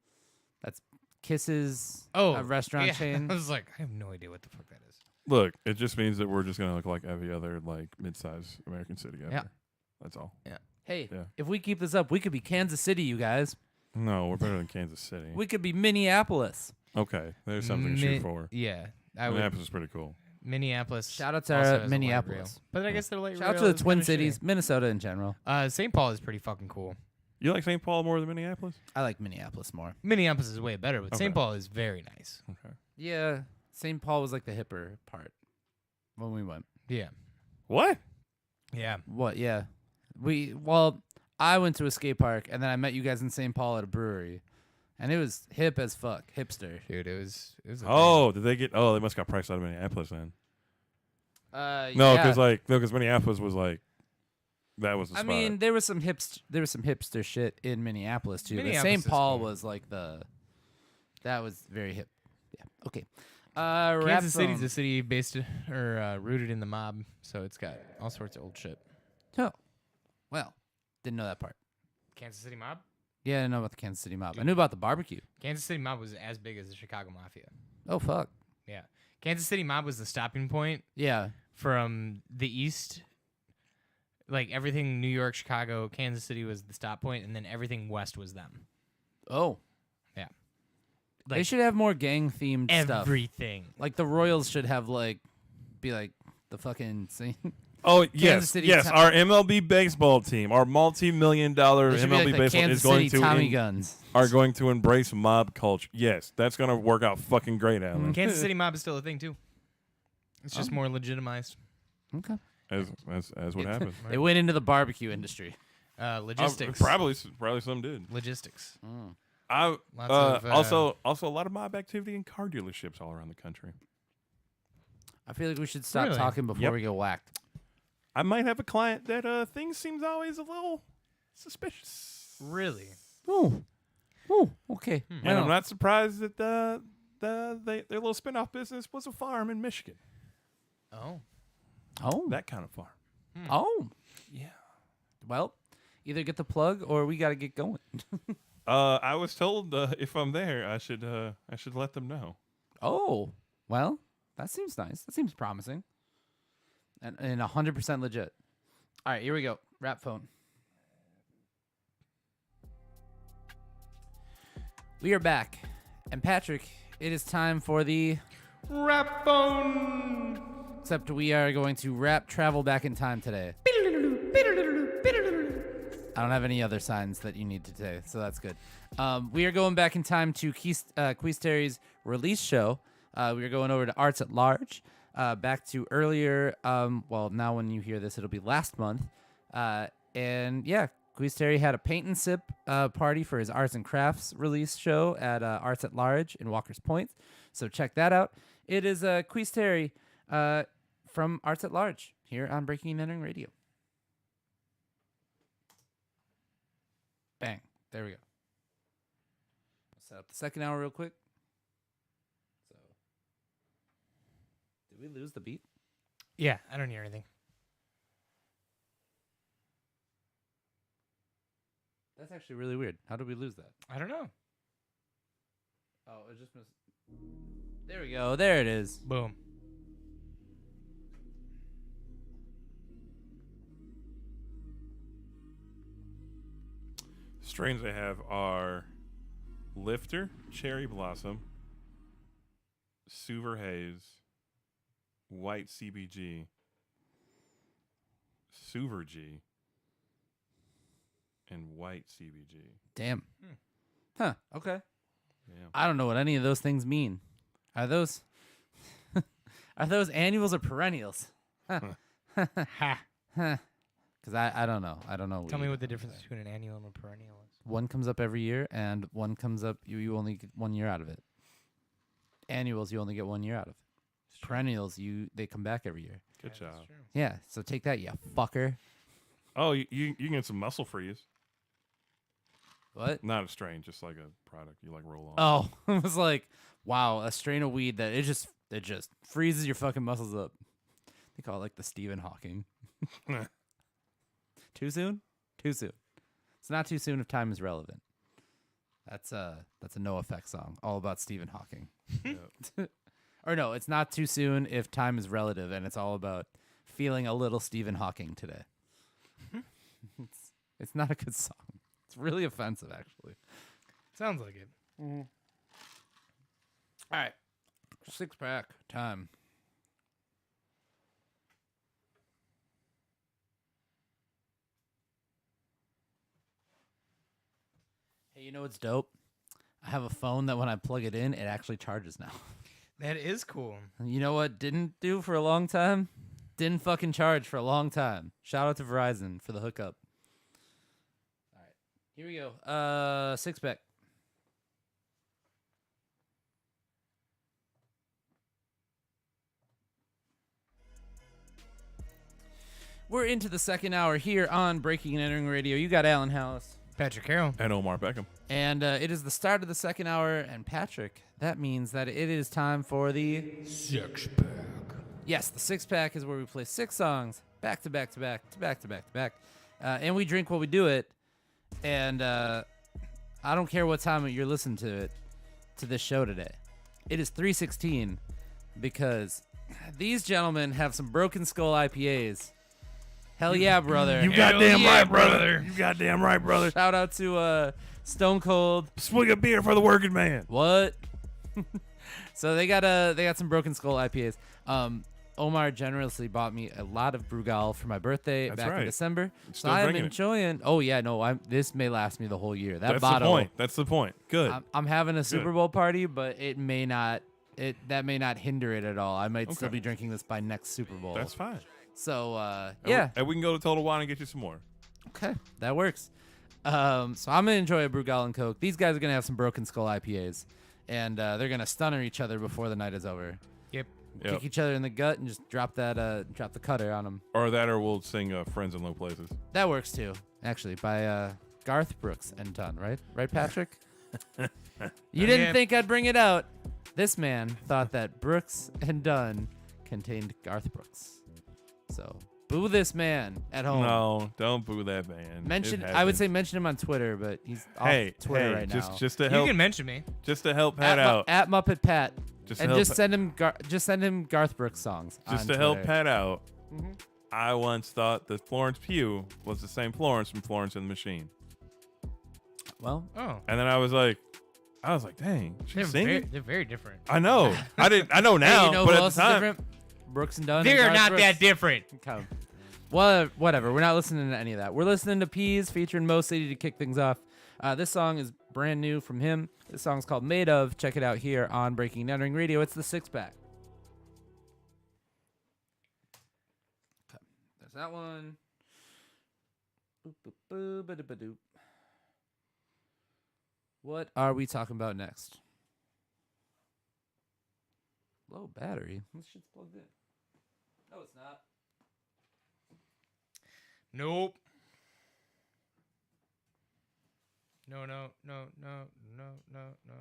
That's Kisses, a restaurant yeah. chain. I was like, I have no idea what the fuck that is. Look, it just means that we're just gonna look like every other like mid-sized American city ever. Yeah. That's all. Hey, Yeah. if we keep this up, we could be Kansas City, you guys. No, we're better than Kansas City. We could be Minneapolis. Okay, there's something to shoot for. Yeah, I would. Minneapolis is pretty cool. Minneapolis. Shout out to also has a light Minneapolis. rail. But I guess their light Shout out rail to the is Twin kinda Cities, shitty. Minnesota in general. St. Paul is pretty fucking cool. You like St. Paul more than Minneapolis? I like Minneapolis more. Minneapolis is way better, but Okay. St. Paul is very nice. Okay. Yeah, St. Paul was like the hipper part when we went. Yeah. What? Yeah. What? Yeah, I went to a skate park and then I met you guys in St. Paul at a brewery, and it was hip as fuck, hipster. Dude, it was a thing. Oh, did they get? Oh, they must got priced out of Minneapolis then. No, yeah. because Minneapolis was like, that was the I spot. mean, there was some hipster shit in Minneapolis too. But Minneapolis St. is Paul cool. was like that was very hip. Yeah. Okay. Rap Kansas City's phone. a city based or rooted in the mob, so it's got all sorts of old shit. Oh, well, didn't know that part. Kansas City mob? Yeah, I didn't know about the Kansas City mob. I knew about the barbecue. Kansas City mob was as big as the Chicago Mafia. Oh fuck. Yeah. Kansas City mob was the stopping point Yeah. from the east. Like everything New York, Chicago, Kansas City was the stop point, and then everything west was them. Oh. Yeah. They Like should have more gang themed stuff. everything. Like the Royals should have be like the fucking scene. oh yes, City yes. Ti- Our MLB baseball team, our multi-million-dollar They should be MLB like the baseball Kansas is going City to Tommy guns. are going to embrace mob culture. Yes, that's going to work out fucking great, Alan. Kansas City mob is still a thing too. It's just Oh. more legitimized. Okay. As what happens. They went into the barbecue industry. Logistics. Probably some did. Logistics. I Lots of, also a lot of mob activity in car dealerships all around the country. I feel like we should stop Really? talking before Yep. we get whacked. I might have a client that things seems always a little suspicious. Really? Oh. Oh, okay. And Well, I'm not surprised that their little spin-off business was a farm in Michigan. Oh. Oh. That kind of farm. Oh. Yeah. Well, either get the plug or we got to get going. I was told if I'm there, I should let them know. Oh. Well, that seems nice. That seems promising. And 100% legit. All right, here we go. Rap phone. We are back. And Patrick, it is time for the Rap phone. except we are going to rap travel back in time today. I don't have any other signs that you need to say, so that's good. We are going back in time to Queestery's release show. We are going over to Arts at Large, back to earlier. Well, now when you hear this, it'll be last month. And yeah, Queestery had a paint and sip party for his arts and crafts release show at Arts at Large in Walker's Point. So check that out. It is Queestery from Arts at Large here on Breaking and Entering Radio. Bang. There we go. Set up the second hour real quick. So, did we lose the beat? Yeah, I don't hear anything. That's actually really weird. How did we lose that? I don't know. Oh, it just missed. There we go. There it is. Boom. Strains I have are Lifter, Cherry Blossom, Suver Haze, White CBG, Suver G, and White CBG. Damn. Huh. Okay. Yeah. I don't know what any of those things mean. Are those are those annuals or perennials? Ha. Because I don't know. I don't know. Tell me what the difference between an annual and a perennial is. One comes up every year, and one comes up. You only get 1 year out of it. Annuals, you only get 1 year out of. Perennials, they come back every year. Good job. That's true. Yeah. So take that, you fucker. Oh, you can get some Muscle Freeze. What? Not a strain, just like a product you like roll on. Oh, it was like, wow, a strain of weed that it just freezes your fucking muscles up. They call it like the Stephen Hawking. Too soon? Too soon. It's not too soon if time is relevant. That's a NoFX song, all about Stephen Hawking. Yeah. Or no, it's not too soon if time is relative, and it's all about feeling a little Stephen Hawking today. It's not a good song. It's really offensive, actually. Sounds like it. All right, 6-pack time. Hey, you know what's dope? I have a phone that when I plug it in, it actually charges now. That is cool. You know what didn't do for a long time? Didn't fucking charge for a long time. Shout out to Verizon for the hookup. All right, here we go. 6-pack. We're into the second hour here on Breaking and Entering Radio. You got Alan House. Patrick Carroll. And Omar Beckham. And it is the start of the second hour. And Patrick, that means that it is time for the 6-pack. Yes, the 6-pack is where we play 6 songs back to back to back to back to back to back. And we drink while we do it. And I don't care what time you're listening to this show today. It is 3:16 because these gentlemen have some Broken Skull IPAs. Hell yeah, brother. You Hell goddamn yeah, right, brother. You goddamn right, brother. Shout out to Stone Cold. Swig a beer for the working man. What? So they got some Broken Skull IPAs. Omar generously bought me a lot of Brugal for my birthday That's back right. in December. You're So still I'm drinking it. enjoying. Oh yeah, no, this may last me the whole year. That That's bottle. the point. That's the point. Good. I'm having a Super Bowl party, but it may not. That may not hinder it at all. I might still Okay. be drinking this by next Super Bowl. That's fine. So And yeah. and we can go to Total Wine and get you some more. Okay, that works. So I'm gonna enjoy a Brugal and Coke. These guys are gonna have some Broken Skull IPAs, and they're gonna stunner each other before the night is over. Yep. Kick each other in the gut and just drop the cutter on them. Or we'll sing Friends in Low Places. That works too, actually, by Garth Brooks and Dunn, right? Right, Patrick? You didn't Yeah. think I'd bring it out. This man thought that Brooks and Dunn contained Garth Brooks. So boo this man at home. No, don't boo that man. Mention, It I would happens. say mention him on Twitter, but he's off Hey, Twitter hey, right now. just to You help, can mention me. just to help Pat at, out, at Muppet Pat, just and to help, just send him Garth Brooks songs. just on to help Twitter. Pat out. Mhm. I once thought that Florence Pugh was the same Florence from Florence and the Machine, Well, Oh. and then I was like, dang, she's singing. They're very different. I know. I know hey, now, you know but who at else the is time, different? Brooks and Dunn. They're and not Garth that Brooks. different. Come. Well, whatever. We're not listening to any of that. We're listening to Peas featuring Mo City to kick things off. This song is brand new from him. This song's called Made Of. Check it out here on Breaking and Entering Radio. It's the Six Pack. Okay. There's that one. Boop, boop, boop, ba-da-ba-doop. What are we talking about next? Low battery. This shit's plugged in. No, it's not. Nope. No, no, no, no, no, no, no, no,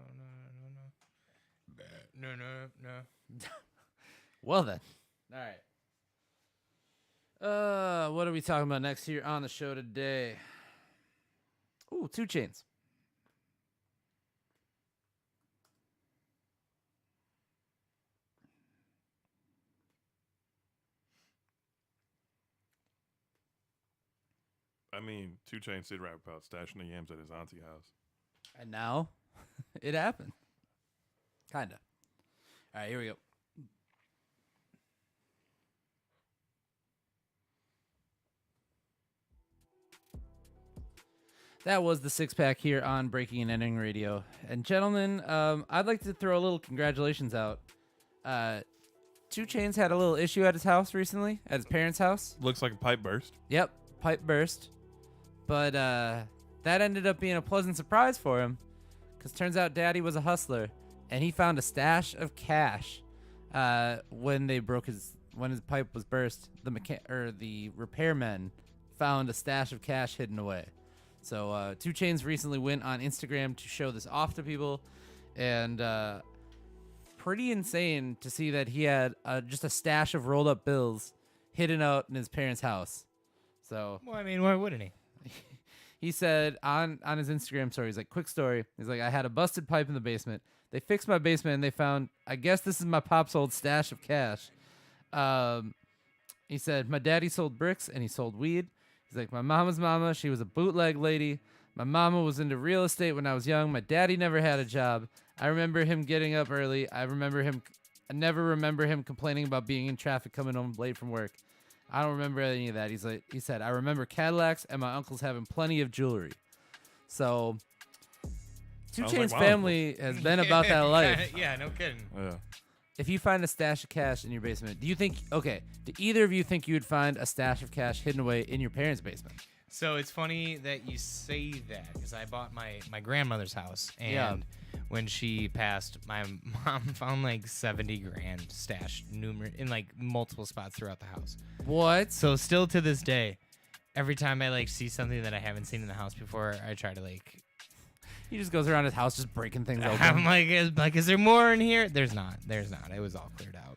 no, no, no, no. Well then. All right. What are we talking about next here on the show today? Ooh, 2 Chainz. I mean, 2 Chainz did rap about stashing the yams at his auntie house. And now it happened. Kinda. All right, here we go. That was the Six Pack here on Breaking and Entering Radio. And gentlemen, I'd like to throw a little congratulations out. 2 Chainz had a little issue at his house recently, at his parents' house. Looks like a pipe burst. Yep, pipe burst. But that ended up being a pleasant surprise for him, because turns out Daddy was a hustler, and he found a stash of cash when his pipe was burst. The repairmen found a stash of cash hidden away. So 2 Chainz recently went on Instagram to show this off to people, and pretty insane to see that he had just a stash of rolled up bills hidden out in his parents' house. So Well, I mean, why wouldn't he? he said on his Instagram story, he's like, quick story. He's like, I had a busted pipe in the basement. They fixed my basement and they found, I guess this is my pop's old stash of cash. He said, my daddy sold bricks and he sold weed. He's like, my mama's mama, she was a bootleg lady. My mama was into real estate when I was young. My daddy never had a job. I remember him getting up early. I never remember him complaining about being in traffic coming home late from work. I don't remember any of that. He said, I remember Cadillacs and my uncles having plenty of jewelry. So 2 Sounds Chainz like my family has been about that life. Yeah, no kidding. Yeah. If you find a stash of cash in your basement, do either of you think you would find a stash of cash hidden away in your parents' basement? So it's funny that you say that, because I bought my grandmother's house, and Yeah. when she passed, my mom found like 70 grand stashed in like multiple spots throughout the house. What? So still to this day, every time I like see something that I haven't seen in the house before, I try to like. He just goes around his house just breaking things open. I'm like, is there more in here? There's not. It was all cleared out.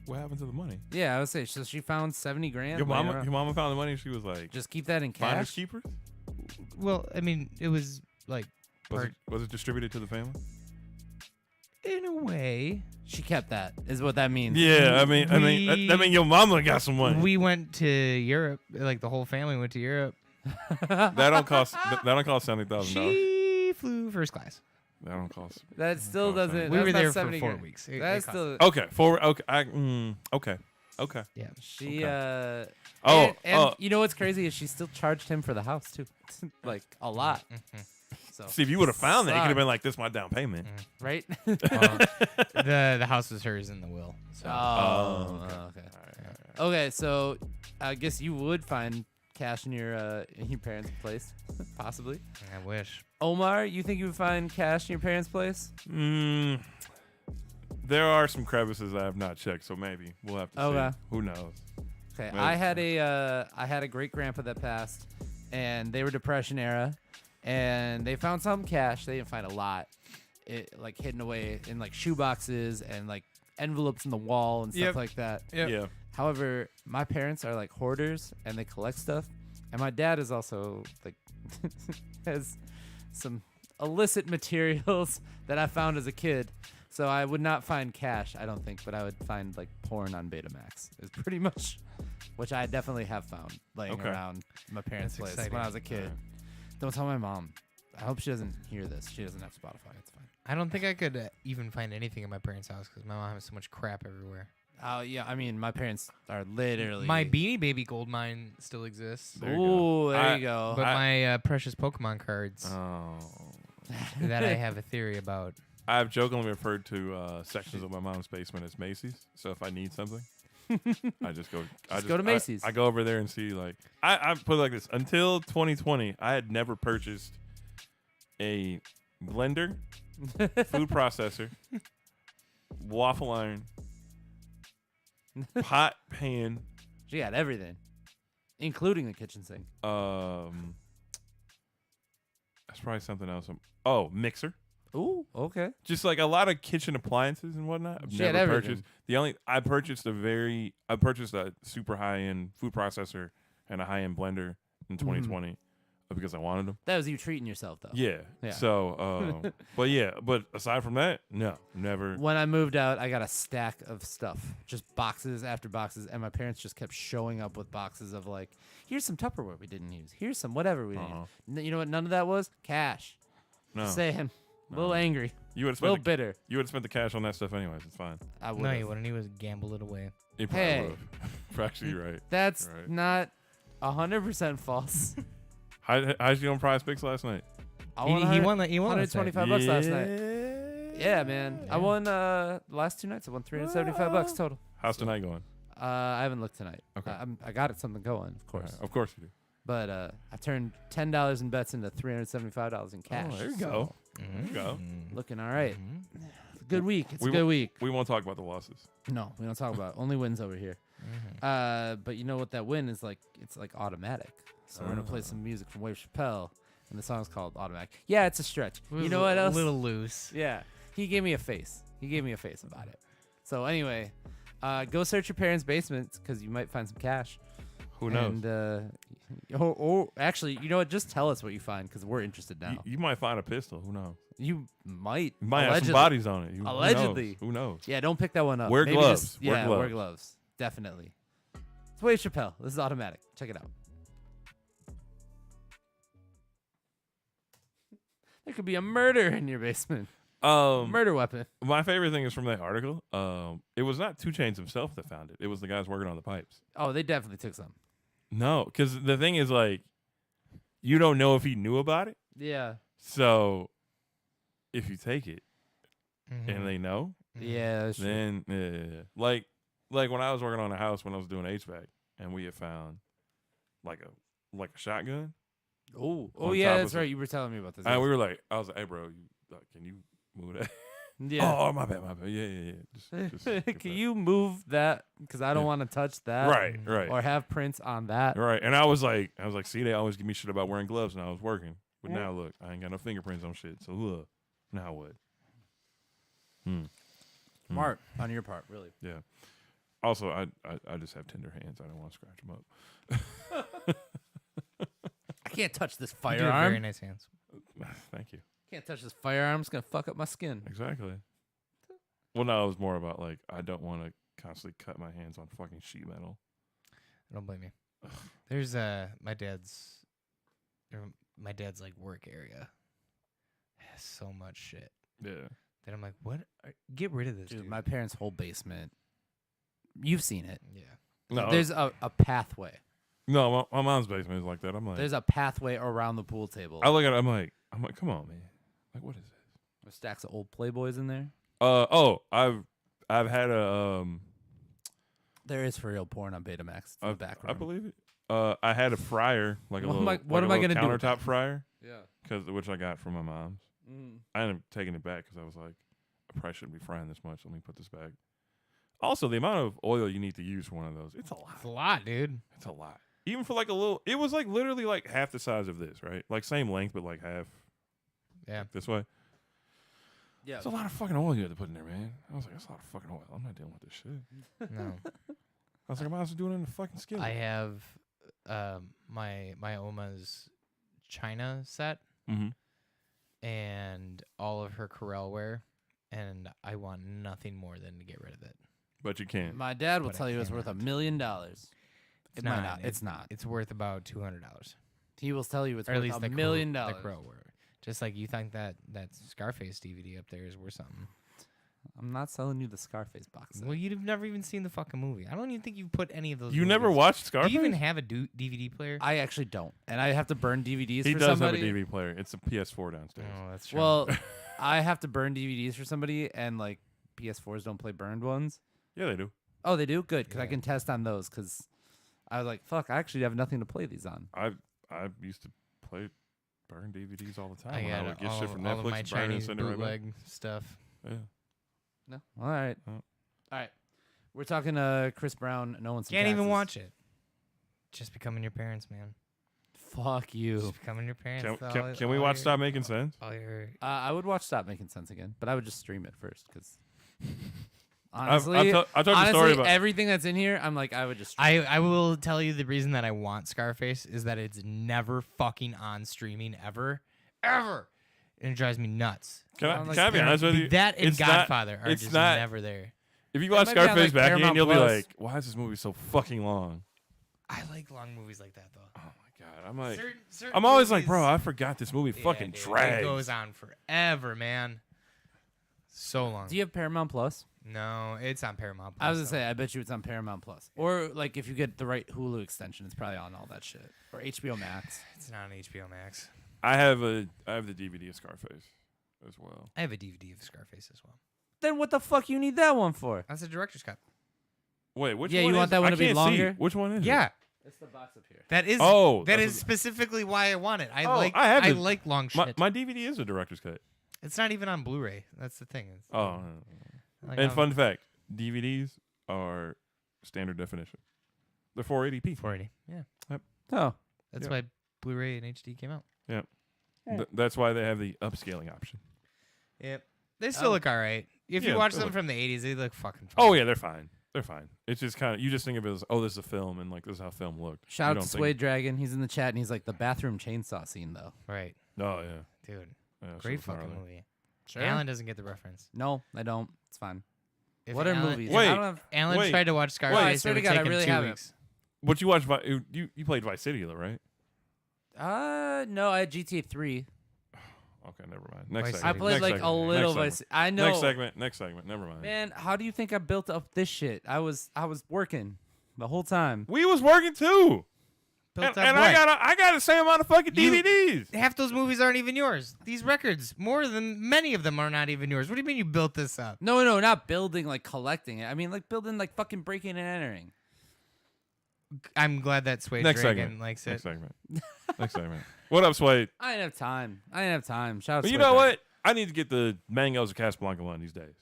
What happened to the money? Yeah, I would say. So she found 70 grand. Your laying mama, around. your mama found the money and she was like, Just keep that in finders cash. keepers? Well, I mean, it was like Was it distributed to the family? in a way. She kept that. Is what that means. Yeah, I mean, that mean your mama got some money. We went to Europe. Like the whole family went to Europe. that don't cost $70,000. She flew first class. That don't cost. That still doesn't. We that's were not there for 70 4 grand. weeks. That's still. Okay, okay. Yeah. She Oh, and you know what's crazy is she still charged him for the house too, like a lot. So See, if you would have found that, you could Suck. have been like, "This is my down payment." right? Well, the house was hers in the will. So Okay. Okay, so I guess you would find cash in your parents' place, possibly. I wish. Omar, you think you would find cash in your parents' place? There are some crevices I have not checked, so maybe we'll have to Okay. see. Who knows? Okay, Maybe. I had a great grandpa that passed, and they were Depression era, and they found some cash. They didn't find a lot, like hidden away in like shoe boxes and like envelopes in the wall and stuff Yep. like that. Yep. Yeah. However, my parents are like hoarders and they collect stuff, and my dad is also like has some illicit materials that I found as a kid. So I would not find cash, I don't think, but I would find like porn on Betamax. Is pretty much, which I definitely have found laying Okay. around my parents' That's place exciting. when I was a kid. Alright. Don't tell my mom. I hope she doesn't hear this. She doesn't have Spotify. It's fine. I don't think I could even find anything in my parents' house because my mom has so much crap everywhere. Oh yeah, I mean, my parents are literally. My Beanie Baby gold mine still exists, There you go. Ooh, there I- you go. but my precious Pokemon cards Oh. that I have a theory about. I've jokingly referred to sections of my mom's basement as Macy's. So if I need something, I just go. Just go to Macy's. I go over there and see. Like I put it like this. Until 2020, I had never purchased a blender, food processor, waffle iron, pot, pan. She got everything, including the kitchen sink. That's probably something else. Oh, mixer. Ooh, okay. Just like a lot of kitchen appliances and whatnot. I've She had never everything. purchased. I purchased a super high end food processor and a high end blender in 2020 because I wanted them. That was you treating yourself, though. Yeah. Yeah. So, but aside from that, no, never. When I moved out, I got a stack of stuff, just boxes after boxes, and my parents just kept showing up with boxes of like, here's some Tupperware we didn't use, here's some whatever we didn't use. You know what? None of that was cash. No, Just saying, a little angry, you would have a little spent. bitter. You would have spent the cash on that stuff anyways. It's fine. I would. No, you wouldn't. He was gamble it away. You probably Hey. would have. Actually, you're right. That's Right. not 100% false. How'd you on Prize Picks last night? I He won. $100 He won. last night. $125 last night. Yeah, man. I won the last 2 nights. I won $375 total. How's tonight going? I haven't looked tonight. Okay. I got something going, of course. Of course you do. But I turned $10 in bets into $375 in cash. Oh, there you so go. There you go. Looking all right. Mhm. It's a good week. It's We a good week. We won't talk about the losses. No, we don't talk about it. Only wins over here. But you know what that win is like? It's like automatic. So we're gonna play some music from Wave Chappelle, and the song's called Automatic. Yeah, it's a stretch. It was You know what a else? little loose. Yeah, he gave me a face. He gave me a face about it. So anyway, go search your parents' basements because you might find some cash. Who knows? And actually, you know what? Just tell us what you find because we're interested now. You might find a pistol. Who knows? You might. You might have some Allegedly. bodies on it. Allegedly. Who knows? Yeah, don't pick that one up. Wear Maybe gloves. just- Wear yeah, gloves. wear gloves. Definitely. It's Wave Chappelle. This is Automatic. Check it out. There could be a murder in your basement. Murder weapon. My favorite thing is from that article. It was not 2 Chainz himself that found it. It was the guys working on the pipes. Oh, they definitely took some. No, because the thing is, like, you don't know if he knew about it. Yeah. So, if you take it Mhm. and they know, Yeah. That's true. then like when I was working on a house when I was doing HVAC, and we had found like a shotgun, Oh, on yeah, top that's of right. You were telling me about this. and we were like, I was like, hey, bro, can you move that? yeah. Oh, my bad. Yeah. Just get that. Can you move that? Because I don't Yeah. want to touch that. Right. Or have prints on that. Right. And I was like, see, they always give me shit about wearing gloves, and I was working. But now look, I ain't got no fingerprints on shit. So look, now what? Smart on your part, really. Yeah. Also, I just have tender hands. I don't want to scratch them up. I can't touch this You do have very firearm. nice hands. Thank you. Can't touch this firearm. It's gonna fuck up my skin. Exactly. Well, no, it was more about like I don't want to constantly cut my hands on fucking sheet metal. Don't blame me. There's my dad's like work area has so much shit Yeah. that I'm like, what? Get rid of this, Dude, dude. my parents' whole basement. You've seen it. Yeah. No, There's a pathway. no, my mom's basement is like that. I'm like, There's a pathway around the pool table. I look at it. I'm like, come on, man. Like, what is this? There's stacks of old Playboys in there. I've had a There is for real porn on Betamax. It's in the back I room. believe it. I had a fryer, like a What am little, I- what am I gonna do with countertop fryer, Yeah. which I got from my mom's. I ended up taking it back because I was like, I probably shouldn't be frying this much. Let me put this back. Also, the amount of oil you need to use for one of those, it's a lot. It's a lot, dude. It's a lot. Even for like a little, it was like literally like half the size of this, right? Like same length, but like half Yeah. this way. Yeah. It's a lot of fucking oil you had to put in there, man. I was like, that's a lot of fucking oil. I'm not dealing with this shit. No. I was like, I might as well do it in the fucking skillet. I have my Oma's China set Mm-hmm. and all of her Corelware, and I want nothing more than to get rid of it. But you can't. My dad will But I tell you it's worth $1 million. It might not. It's not. It's worth about $200, He will tell you it's or at worth least $1 million. The Corelware. Just like you think that Scarface DVD up there is worth something. I'm not selling you the Scarface box set. Well, you'd have never even seen the fucking movie. I don't even think you've put any of those. You never movies. watched Do Scarface? you even have a DVD player? I actually don't, and I have to burn DVDs He for does somebody. have a DVD player. It's a PS4 downstairs. Oh, that's true. Well, I have to burn DVDs for somebody, and like PS4s don't play burned ones. Yeah, they do. Oh, they do? Good, because I Yeah. can test on those. Because I was like, fuck, I actually have nothing to play these on. I used to play burn DVDs all the time. I when I got would get all, shit from all of Netflix, my and burn it and Chinese send it right back. bootleg stuff. Yeah. No? All right. Oh. All right. We're talking Chris Brown. No one's Can't even watch it. Just becoming your parents, man. Fuck you. Just becoming your parents. Can we watch Stop Making Sense? All your I would watch Stop Making Sense again, but I would just stream it first. Because I've honestly, told the story honestly, about. everything that's in here, I'm like, I would just stream I will tell you the reason that I want Scarface is that it's never fucking on streaming ever. And it drives me nuts. Can I'm like, I be honest with you? That and It's not- Godfather are it's just not- never there. If you watch might be on, Scarface like, back again, Paramount you'll be Plus. like, "Why is this movie so fucking long?" I like long movies like that though. Oh my god! I'm like, Certain I'm always like, movies- "Bro, I forgot this movie Yeah, fucking dude, drags." It goes on forever, man. So long. Do you have Paramount Plus? No, it's on Paramount Plus. I was gonna though. say, I bet you it's on Paramount Plus, or like if you get the right Hulu extension, it's probably on all that shit, or HBO Max. It's not on HBO Max. I have the DVD of Scarface as well. I have a DVD of Scarface as well. Then what the fuck you need that one for? That's a director's cut. Wait, which Yeah, one you want is- that one I to be can't see. longer? Which one is it? Yeah, It's the box up here. that is. Oh, that that's is specifically why I want it. I Oh, like. I have it. like long shit. My DVD is a director's cut. It's not even on Blu-ray. That's the thing. It's, Oh, like, and I'm- fun fact: DVDs are standard definition. They're 480p. 480. Yeah, Oh, that's Yep. why Blu-ray and HD came out. That's why they have the upscaling option. Yep. They still Oh. look all right. If Yeah, you watch they them look- from the 80s, they look fucking fine. Oh yeah, they're fine. They're fine. It's just kind of you just think of it as this is a film and like this is how film looked. shout You out don't to think- Suede Dragon. He's in the chat and he's like the bathroom chainsaw scene though. Right. Oh yeah. Dude, Yeah, great so fucking gnarly. movie. Alan doesn't get the reference. No, I don't. It's fine. If What are Alan, movies? if Wait. I don't have. Alan Wait. tried to watch Scarface. I it swear to would God, I take him really 2 haven't. weeks. But you watched you played Vice City though, right? No, I had GTA 3. Okay, never mind. Next Vice segment. I played Next like segment. a little Next Vice. I know. segment. Next segment. Never mind. Man, how do you think I built up this shit? I was working the whole time. We was working too. Built And, up and what? I got the same amount of fucking You- DVDs. Half those movies aren't even yours. These records, more than many of them are not even yours. What do you mean you built this up? No, not building like collecting it. I mean like building like fucking breaking and entering. I'm glad that Suede Next Dragon segment. likes Next it. segment. Next segment. What up, Swade? I didn't have time. Shout out. Well, you Suede know Dragon. what? I need to get the mangoes of Casablanca one these days.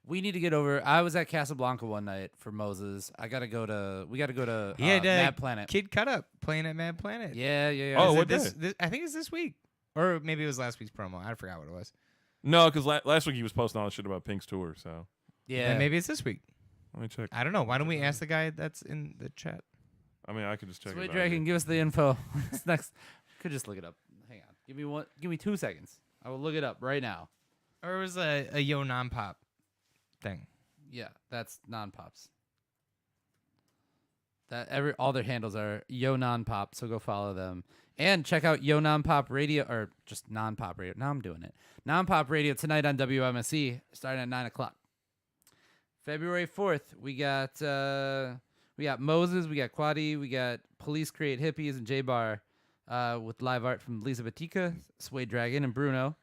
We need to get over. I was at Casablanca one night for Moses. We got to go to Yeah, Mad Planet. Kid Cut Up playing at Mad Planet. Yeah. Oh, Is it what this, day? this? I think it's this week, or maybe it was last week's promo. I forgot what it was. No, because last week he was posting all the shit about Pink's tour. So yeah. Then maybe it's this week. let me check. I don't know. Why don't we ask the guy that's in the chat? I mean, I could just check Suede it out. Dragon, give us the info. It's next. Could just look it up. Hang on. Give me 2 seconds. I will look it up right now. Or it was a Yo Non Pop thing. Yeah, that's non-pops. All their handles are Yo Non-Pop, so go follow them. And check out Yo Non-Pop Radio, or just Non-Pop Radio. Now I'm doing it. Non-Pop Radio tonight on WMSE, starting at 9 o'clock. February 4th, we got Moses, we got Quadi, we got Police Create Hippies and J-Bar with live art from Lisa Batika, Suede Dragon, and Bruno.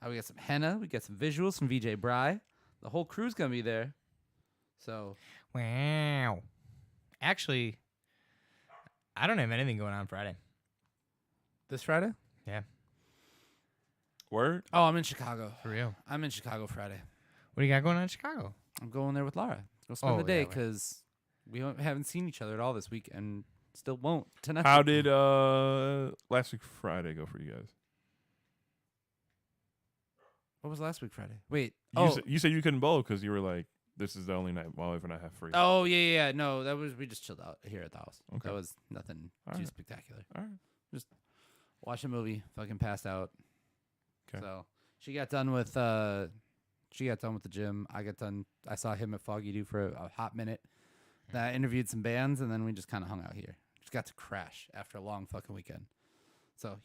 We got some henna, we got some visuals from VJ Bry. The whole crew's going to be there. So, Wow. Actually, I don't have anything going on Friday. this Friday? Yeah, Word? Oh, I'm in Chicago. for real. I'm in Chicago Friday. What do you got going on in Chicago? I'm going there with Lara. Go spend Oh, the day yeah, right. because we haven't seen each other at all this week and still won't tonight. How did last week Friday go for you guys? What was last week Friday? Wait. You said you couldn't bowl because you were like, this is the only night my wife and I have free. Oh yeah. No, we just chilled out here at the house. Okay. That was nothing All too right. spectacular. All right. Watch a movie. Fucking passed out. 'Kay. So she got done with the gym. I saw him at Foggy Dew for a hot minute. Then I interviewed some bands, and then we just kind of hung out here. Just got to crash after a long fucking weekend. So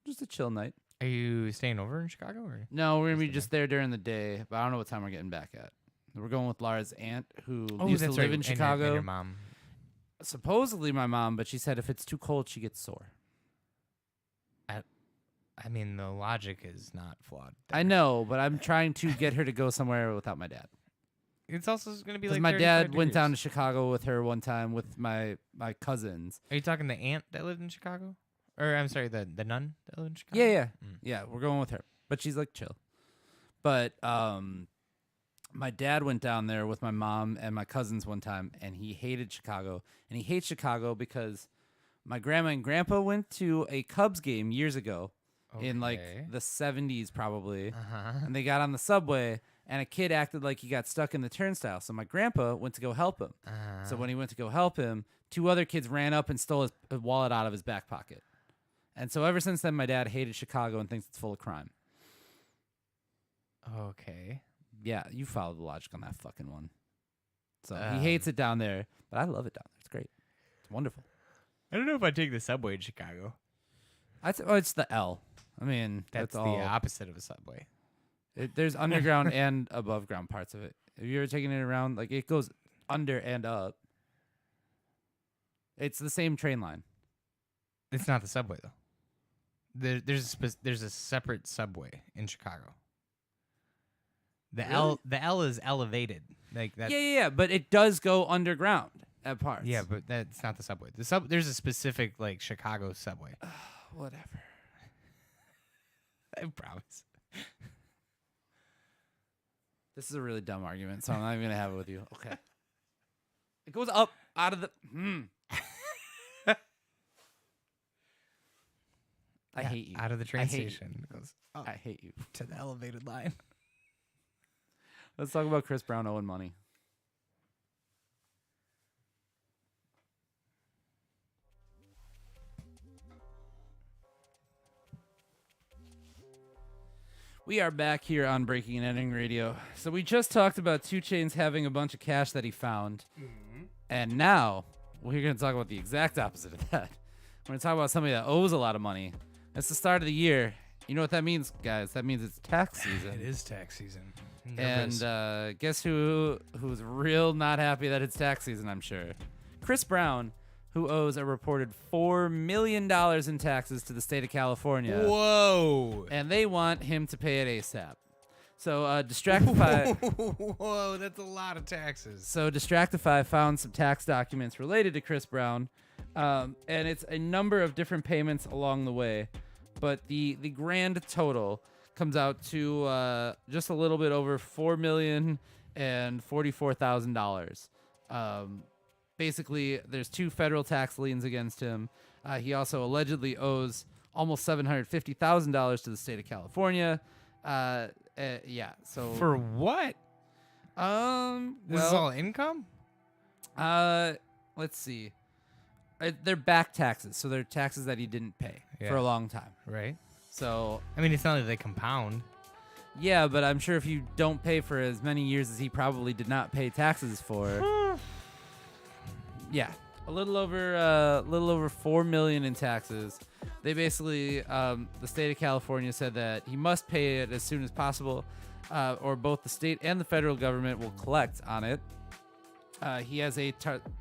just a chill night. Are you staying over in Chicago? Or? No, we're gonna be the just there during the day, but I don't know what time we're getting back at. We're going with Lara's aunt, who Oh, used to that's live right. in Chicago. And your mom. Supposedly my mom, but she said if it's too cold, she gets sore. I mean, the logic is not flawed. I know, but I'm trying to get her to go somewhere without my dad. It's also going to be Because like my 35 dad went down to degrees. Chicago with her one time with my cousins. Are you talking the aunt that lived in Chicago? Or, I'm sorry, the nun that lived in Chicago? Yeah, Mm. yeah, we're going with her, but she's like chill. But my dad went down there with my mom and my cousins one time, and he hated Chicago. And he hates Chicago because my grandma and grandpa went to a Cubs game years ago in like Okay. the 70s probably. Uh-huh. And they got on the subway, and a kid acted like he got stuck in the turnstile. So my grandpa went to go help him. So when he went to go help him, two other kids ran up and stole his wallet out of his back pocket. And so ever since then, my dad hated Chicago and thinks it's full of crime. Okay. Yeah, you followed the logic on that fucking one. So he hates it down there, but I love it down there. It's great. It's wonderful. I don't know if I take the subway in Chicago. It's the L. I mean, That's the all. opposite of a subway. There's underground and above ground parts of it. Have you ever taken it around? Like, it goes under and up. It's the same train line. It's not the subway, though. There's a separate subway in Chicago. The L is elevated. Like that. Yeah. But it does go underground at parts. Yeah, but that's not the subway. There's a specific like Chicago subway. Whatever. I promise. This is a really dumb argument, so I'm not even going to have it with you. Okay. It goes up out of the. I hate you. Out of the I train hate you. station. It goes up I hate you. to the elevated line. Let's talk about Chris Brown owing money. We are back here on Breaking and Entering Radio. So we just talked about 2 Chainz having a bunch of cash that he found. And now we're going to talk about the exact opposite of that. We're going to talk about somebody that owes a lot of money. It's the start of the year. You know what that means, guys? That means it's tax season. It is tax season. And guess who's real not happy that it's tax season, I'm sure. Chris Brown, who owes a reported $4 million in taxes to the state of California. Whoa. And they want him to pay it ASAP. So Distractify Whoa, that's a lot of taxes. So Distractify found some tax documents related to Chris Brown. And it's a number of different payments along the way. But the grand total comes out to just a little bit over $4,044,000. Basically, there's 2 federal tax liens against him. He also allegedly owes almost $750,000 to the state of California. Yeah. So For what? This is well, all income? let's see. They're back taxes, so they're taxes that he didn't pay for Yeah. a long time. Right. So I mean, it's not like they compound. yeah, but I'm sure if you don't pay for as many years as he probably did not pay taxes for, yeah, a little over 4 million in taxes. They basically, the state of California said that he must pay it as soon as possible, or both the state and the federal government will collect on it. He has a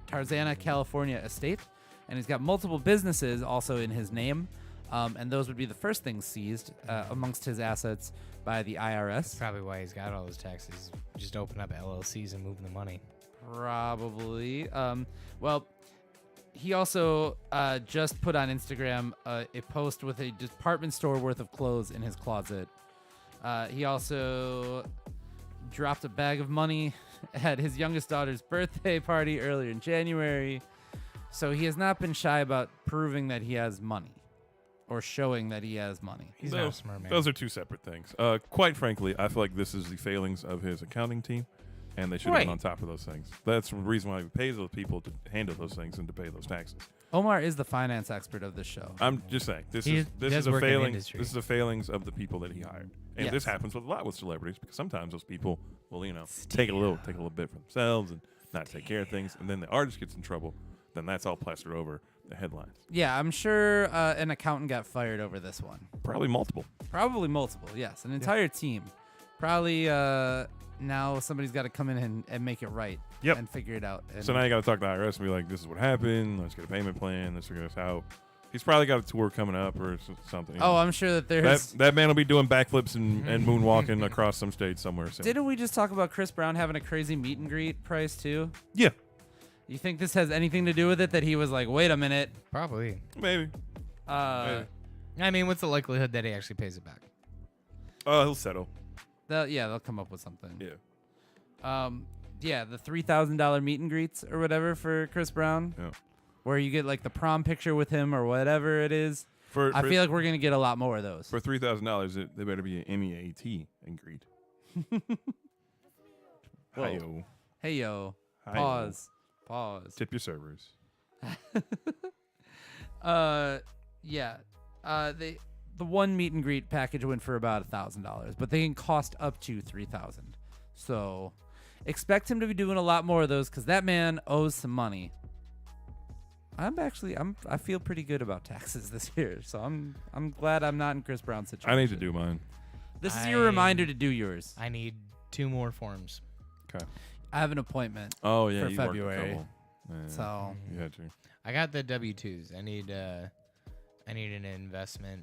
Tarzana, California estate, and he's got multiple businesses also in his name. And those would be the first things seized amongst his assets by the IRS. That's probably why he's got all those taxes. Just open up LLCs and move the money. Probably. Well, he also just put on Instagram a post with a department store worth of clothes in his closet. He also dropped a bag of money at his youngest daughter's birthday party earlier in January. So he has not been shy about proving that he has money or showing that he has money. He's not a smart man. Those are 2 separate things. Quite frankly, I feel like this is the failings of his accounting team, and they should have Right. been on top of those things. That's the reason why he pays those people to handle those things and to pay those taxes. Omar is the finance expert of this show. I'm just saying this He is does a work in the failing. industry. This is the failings of the people that he hired, and Yes. this happens with a lot with celebrities because sometimes those people will, take a little bit for themselves and not take care of things, and then the artist gets in trouble. Then that's all plastered over the headlines. Yeah, I'm sure an accountant got fired over this one. Probably multiple. Probably multiple, yes. An entire team. Probably now somebody's got to come in and make it right. Yep. And figure it out. And So now you got to talk to the IRS and be like, this is what happened. Let's get a payment plan. Let's figure this out. He's probably got a tour coming up or something. oh, I'm sure that there's. That man will be doing backflips and moonwalking across some state somewhere soon. Didn't we just talk about Chris Brown having a crazy meet and greet price too? Yeah, You think this has anything to do with it? That he was like, wait a minute. Probably. maybe. Uh, I mean, what's the likelihood that he actually pays it back? Oh, he'll settle. they'll come up with something. Yeah. Yeah, the $3,000 meet and greets or whatever for Chris Brown, Yeah. where you get like the prom picture with him or whatever it is. I feel like we're gonna get a lot more of those. for $3,000, they better be an MEAT and greet. Whoa. Hi-yo. Hey yo, Hi-yo. pause. Tip your servers. Yeah. The one meet and greet package went for about $1,000, but they can cost up to $3,000. So expect him to be doing a lot more of those because that man owes some money. I feel pretty good about taxes this year, so I'm glad I'm not in Chris Brown's situation. I need to do mine. This is your reminder to do yours. I need 2 more forms. Okay. I have an appointment, Oh, yeah. For you worked a February. couple. Yeah, so you had to. I got the W-2s. I need an investment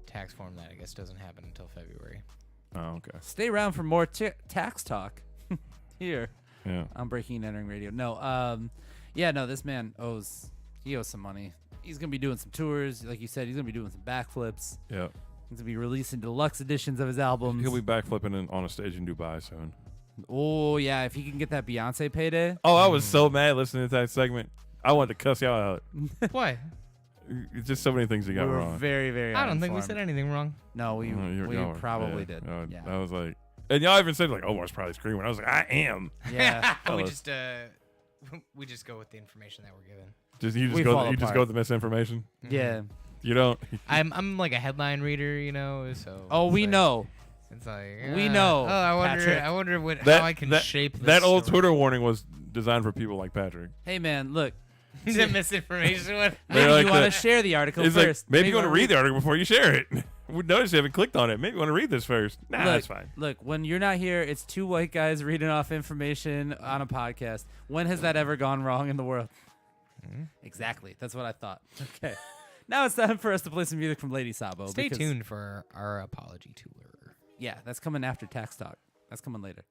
tax form that I guess doesn't happen until February. Oh, okay. stay around for more tax talk here Yeah. on Breaking and Entering Radio. No, this man owes some money. He's gonna be doing some tours, like you said. He's gonna be doing some backflips. Yeah. He's gonna be releasing deluxe editions of his albums. He'll be backflipping on a stage in Dubai soon. Oh yeah, if he can get that Beyonce payday. Oh, I was so mad listening to that segment. I wanted to cuss y'all out. Why? It's just so many things you got we were wrong. very, very. I don't think we uninformed. said anything wrong. No, we Y'all were- probably yeah. did. Yeah. Yeah. I was like, and y'all even said like, "Omar's probably screaming." I was like, "I am." Yeah. we Fellas. just we just go with the information that we're given. We fall You just apart. go with the misinformation. Yeah. You don't. I'm like a headline reader, so. Oh, it's we like- know. It's like We know, Oh, I Patrick. wonder That- how I can that- shape this That old story. Twitter warning was designed for people like Patrick. Hey man, look. the misinformation one. Maybe like you want to the- share the article It's first. like maybe you want to wanna read the article before you share it. We noticed you haven't clicked on it. Maybe you want to read this first. Nah, Look, that's fine. Look, when you're not here, it's 2 white guys reading off information on a podcast. When has that ever gone wrong in the world? Exactly. That's what I thought. Okay. Now it's time for us to play some music from Lady Sabo. Stay because- tuned for our apology tour. Yeah, that's coming after Tax Talk. That's coming later.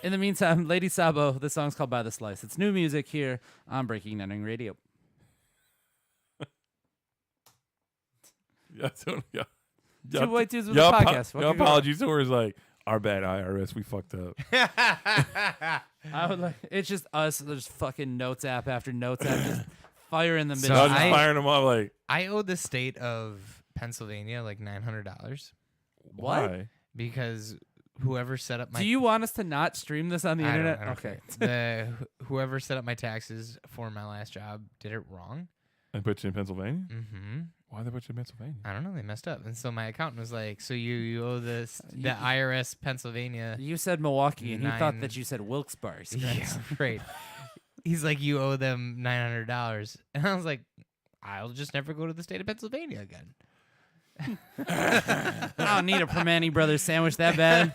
In the meantime, Lady Sabo, the song's called By the Slice. It's new music here on Breaking and Entering Radio. Yeah, yeah. Two white dudes with a Y'all podcast. What Your could go wrong? apology tour is like, our bad IRS. We fucked up. I would like it's just us. There's fucking notes app after notes app, just fire in the So middle. I was just firing them off like, I owe the state of Pennsylvania like $900 What? why? because whoever set up my Do you want us to not stream this on the I don't- internet? I don't Okay. care. Whoever set up my taxes for my last job did it wrong. And put you in Pennsylvania? Mm-hmm. Why they put you in Pennsylvania? I don't know. They messed up, and so my accountant was like, "So you owe this You- the IRS Pennsylvania." You said Milwaukee, and he thought Nine- that you said Wilkes-Barre. Yeah, right. He's like, "You owe them $900," and I was like, "I'll just never go to the state of Pennsylvania again." I don't need a Permane Brothers sandwich that bad.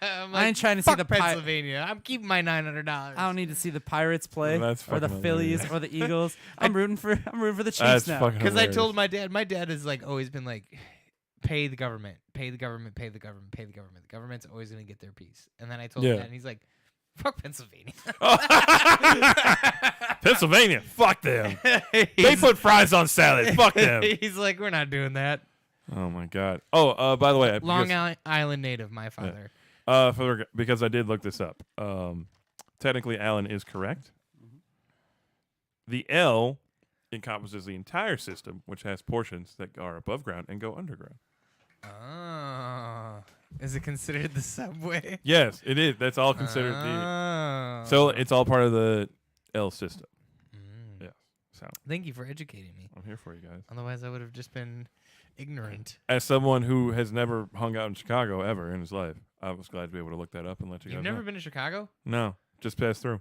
I'm I ain't trying to see "Fuck the Pennsylvania. I'm keeping my $900. I don't need to see the Pirates play That's or the fucking Phillies hilarious. or the Eagles. I'm rooting for the Chiefs That's now. fucking Because I hilarious. told my dad has like always been like, pay the government, pay the government, pay the government, pay the government. The government's always gonna get their piece. And then I told him Yeah. that, and he's like, fuck Pennsylvania. Pennsylvania, fuck them. They He's- put fries on salad. Fuck them. He's like, we're not doing that. Oh my god. Oh, by the way, Long because, Island native, my father. because I did look this up. Technically, Alan is correct. The L encompasses the entire system, which has portions that are above ground and go underground. Oh, is it considered the subway? Yes, it is. That's all considered Oh. So it's all part of the L system. Mm. Yeah. So Thank you for educating me. I'm here for you guys. Otherwise, I would have just been ignorant. As someone who has never hung out in Chicago ever in his life, I was glad to be able to look that up and let you You've guys never know. been to Chicago? No, just passed through.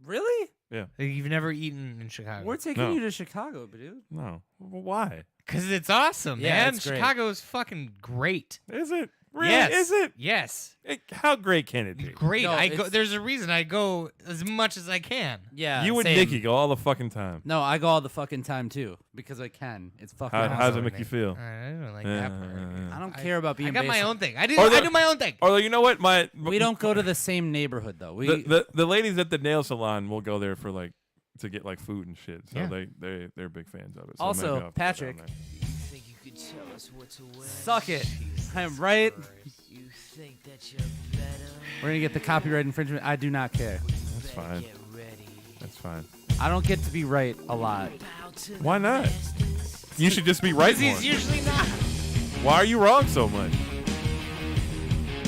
Really? Yeah. Like, you've never eaten in Chicago. We're taking No. you to Chicago, dude. No. Well, why? Because it's awesome, Yeah, man. it's great. Chicago is fucking great. Is it? Really? Yes. Is it? Yes. How great can it be? Great. No, I go. it's- There's a reason I go as much as I can. Yeah. You and same. Nikki go all the fucking time. No, I go all the fucking time too because I can. It's fucking. How does awesome. it make you feel? I don't like that part. I don't care about being. I got my basic. own thing. I do. Or the- I do my own thing. Or you know what? We don't go to the same neighborhood though. We the ladies at the nail salon will go there for like to get like food and shit. So Yeah. they're big fans of it. So Also, maybe I'll go Patrick, down there. Think you could tell us what to wear? suck it. I am right. You think that you're better? We're gonna get the copyright infringement. I do not care. That's fine. Get ready. That's fine. I don't get to be right a lot. Bow to Why the not? masters. You should just be right more. He's usually not. Why are you wrong so much?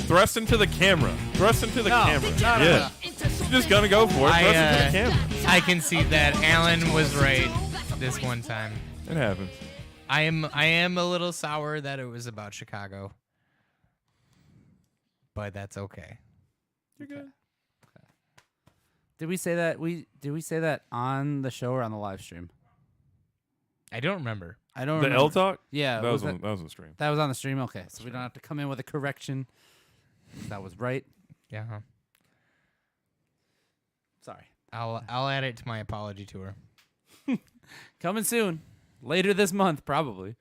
Thrust into the camera. Thrust into the No, camera. no, no, Yeah. You're just gonna go for it. I, Thrust into the camera. I can see that Alan was right this one time. It happens. I am a little sour that it was about Chicago, but that's okay. You're good. Did we say that? Did we say that on the show or on the live stream? I don't remember. I don't. The remember. L talk. Yeah, That was that, on, that was a stream. that was on the stream. Okay, so we don't have to come in with a correction. That was right. Yeah. Huh. Sorry. I'll add it to my apology tour. Coming soon. Later this month, probably.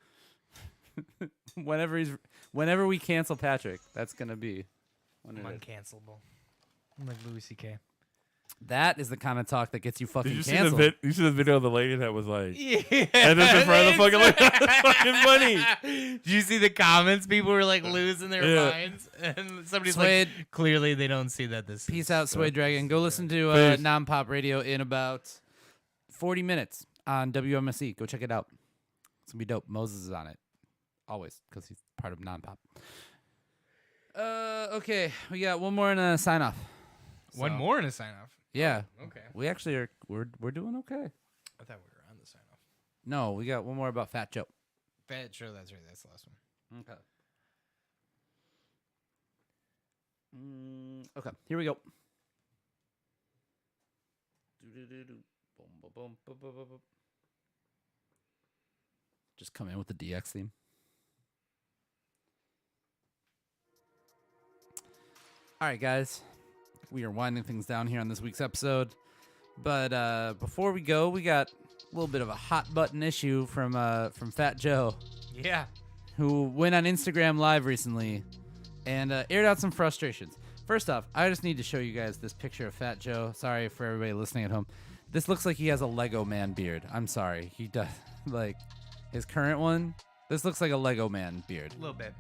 Whenever we cancel Patrick, that's gonna be. When I'm it is. uncancelable. I'm like Louis C.K. That is the kind of talk that gets you fucking Did you see canceled. you see the video of the lady that was like, Yeah. and this in front of the fucking lady? That's fucking funny. Did you see the comments? People were like losing their Yeah. minds, and somebody's Suede. like, clearly they don't see that this. Peace out, Sway Dragon. Go listen to Peace. Non-Pop Radio in about 40 minutes on WMSE. Go check it out. It's gonna be dope. Moses is on it, always, because he's part of Non-Pop. Okay, we got one more and a sign off. One more and a sign off. Yeah, Okay. we actually are. We're doing okay. I thought we were on the sign off. No, we got one more about Fat Joe. Sure, that's right. That's the last one. Okay. Okay, here we go. Do-do-do-do. Boom, boom, boom, boom, boom, boom, boom. Just come in with the DX theme. All right, guys. We are winding things down here on this week's episode. But before we go, we got a little bit of a hot button issue from Fat Joe, Yeah. who went on Instagram Live recently and aired out some frustrations. First off, I just need to show you guys this picture of Fat Joe. Sorry for everybody listening at home. This looks like he has a Lego Man beard. I'm sorry. He does. Like, his current one, this looks like a Lego Man beard. A little bit.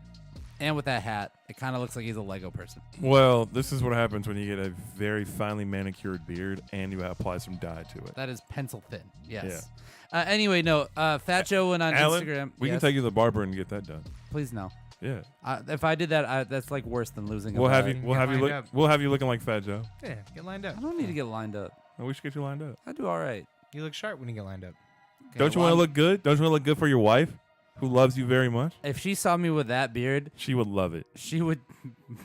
And with that hat, it kind of looks like he's a Lego person. Well, this is what happens when you get a very finely manicured beard and you apply some dye to it. That is pencil thin. Yes. Anyway, no. Fat Joe went on Alan, Instagram. we Yes. can take you to the barber and get that done. Please no. Yeah, If I did that, that's like worse than losing. we'll a have bet. you. We'll Get have you lined look. up. We'll have you looking like Fat Joe. Yeah, get lined up. I don't need to get lined up. And we should get you lined up. I do all right. You look sharp when you get lined up. Okay, Don't you well, want to look good? Don't you want to look good for your wife, who loves you very much? If she saw me with that beard, She would love it. she would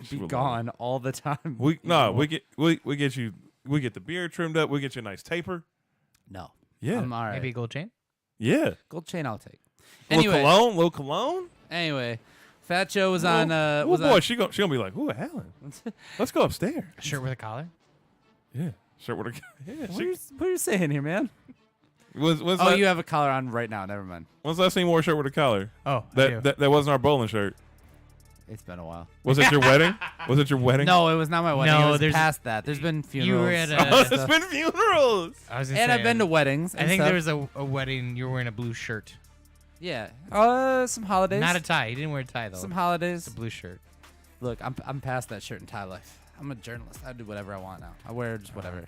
She be would love gone all the time. We no, Even we get we get you. We get the beard trimmed up. We get you a nice taper. no. Yeah, I'm all right. Maybe a gold chain. yeah. Gold chain, I'll take. Little Anyway, cologne, little cologne. Fat Joe was on. Oh Was boy, on, she gonna be like, "Ooh, Helen, let's go upstairs." A shirt with a collar. Yeah, shirt with a yeah. what are you saying here, man? When's Oh, last, you have a collar on right now. Never mind. when's the last time you wore a shirt with a collar? Oh, I do. That wasn't our bowling shirt. It's been a while. Was it your wedding? Was it your wedding? No, it was not my wedding. No, it was there's- past that. There's been funerals. You were at Oh, a. it's been funerals. I was gonna and say, I've been to weddings. I and think stuff. there was a wedding. You were wearing a blue shirt, Yeah. Some holidays. not a tie. You didn't wear a tie though. Some It's holidays. a blue shirt. Look, I'm past that shirt and tie life. I'm a journalist. I do whatever I want now. I wear just whatever. Okay.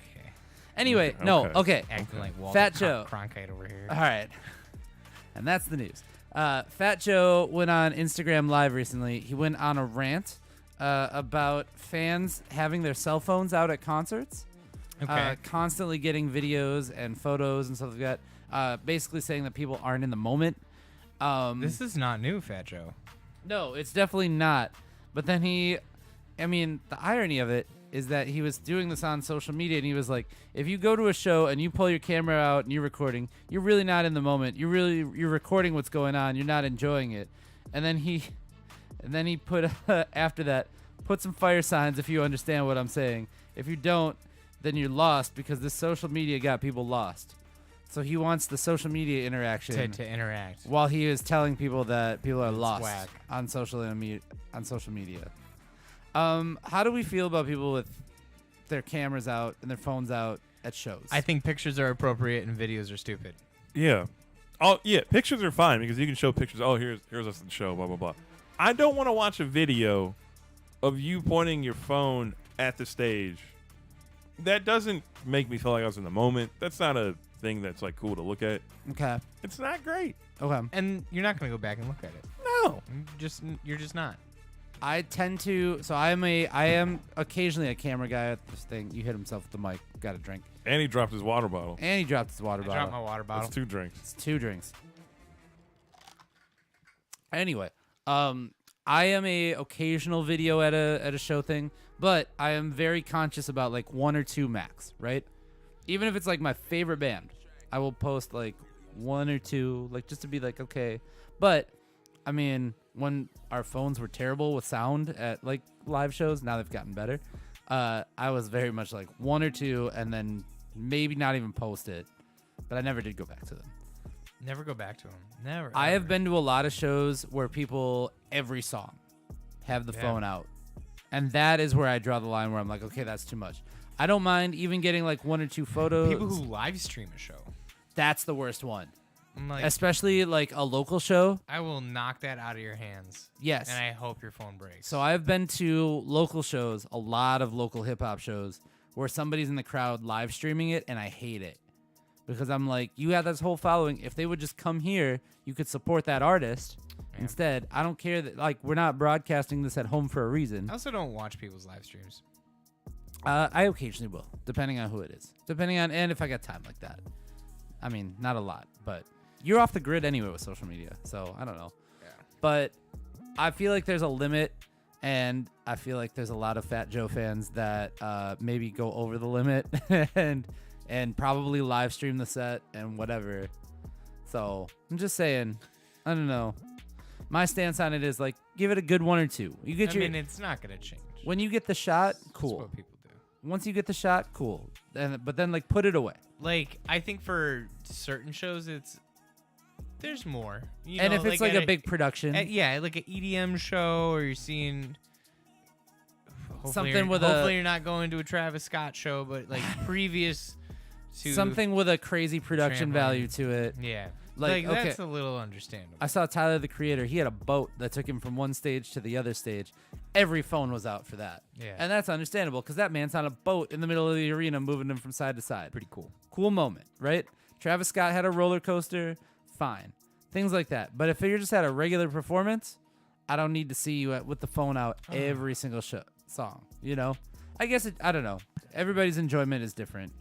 Anyway, Okay. no. Okay. Okay. Acting like Walter Fat Joe. Cronkite over here. All right. And that's the news. Fat Joe went on Instagram Live recently. He went on a rant about fans having their cell phones out at concerts, Okay. constantly getting videos and photos and stuff like that. Basically saying that people aren't in the moment. This is not new, Fat Joe. No, it's definitely not. But then the irony of it is that he was doing this on social media, and he was like, if you go to a show and you pull your camera out and you're recording, you're really not in the moment. You're recording what's going on. You're not enjoying it. And then he put after that, put some fire signs if you understand what I'm saying. If you don't, then you're lost because this social media got people lost. So he wants the social media interaction to interact. while he is telling people that people are It's lost whack. on social media. How do we feel about people with their cameras out and their phones out at shows? I think pictures are appropriate and videos are stupid. Yeah. Oh yeah, pictures are fine because you can show pictures. Oh, here's us at the show. Blah blah blah. I don't want to watch a video of you pointing your phone at the stage. That doesn't make me feel like I was in the moment. That's not a thing that's like cool to look at. Okay. It's not great. Okay. And you're not going to go back and look at it. No. You're just not. I tend to. So I am occasionally a camera guy at this thing. You hit himself with the mic. Got a drink. And he dropped his water bottle. And he dropped his water I bottle. dropped my water bottle. That's 2 drinks. It's 2 drinks. Anyway, I am a occasional video at a show thing, but I am very conscious about like 1 or 2 max, right? Even if it's like my favorite band, I will post like 1 or 2, like just to be like, okay. But I mean, when our phones were terrible with sound at like live shows, now they've gotten better. I was very much like 1 or 2 and then maybe not even post it, but I never did go back to them. Never go back to them. Never. I have ever. been to a lot of shows where people, every song, have the Yeah. phone out. And that is where I draw the line where I'm like, okay, that's too much. I don't mind even getting like 1 or 2 photos. people who live stream a show. That's the worst one. I'm like, Especially like a local show. I will knock that out of your hands. Yes. And I hope your phone breaks. So I've been to local shows, a lot of local hip hop shows, where somebody's in the crowd live streaming it, and I hate it. Because I'm like, you have this whole following. If they would just come here, you could support that artist. Yeah. Instead, I don't care that, like, we're not broadcasting this at home for a reason. I also don't watch people's live streams. I occasionally will, depending on who it is. Depending on, and if I got time like that. I mean, not a lot, but you're off the grid anyway with social media, so I don't know. Yeah. But I feel like there's a limit, and I feel like there's a lot of Fat Joe fans that maybe go over the limit and probably live stream the set and whatever. So I'm just saying, I don't know. My stance on it is like, give it a good 1 or 2. You get I your mean, it's not going to change. when you get the shot, That's cool. what people do. Once you get the shot, cool. But then like put it away. Like, I think for certain shows, there's more. You And know, if it's like at a big production, yeah, like an EDM show, or you're seeing hopefully Something you're- with a- hopefully you're not going to a Travis Scott show, but like previous to something with a crazy production Trampoline. value to it. Yeah, Like, okay. that's a little understandable. I saw Tyler the Creator. He had a boat that took him from one stage to the other stage. Every phone was out for that. Yeah. And that's understandable because that man's on a boat in the middle of the arena moving them from side to side. Pretty cool. Cool moment, right? Travis Scott had a roller coaster. Fine. Things like that. But if you're just at a regular performance, I don't need to see you with the phone out every single song, you know? I guess, I don't know. Everybody's enjoyment is different.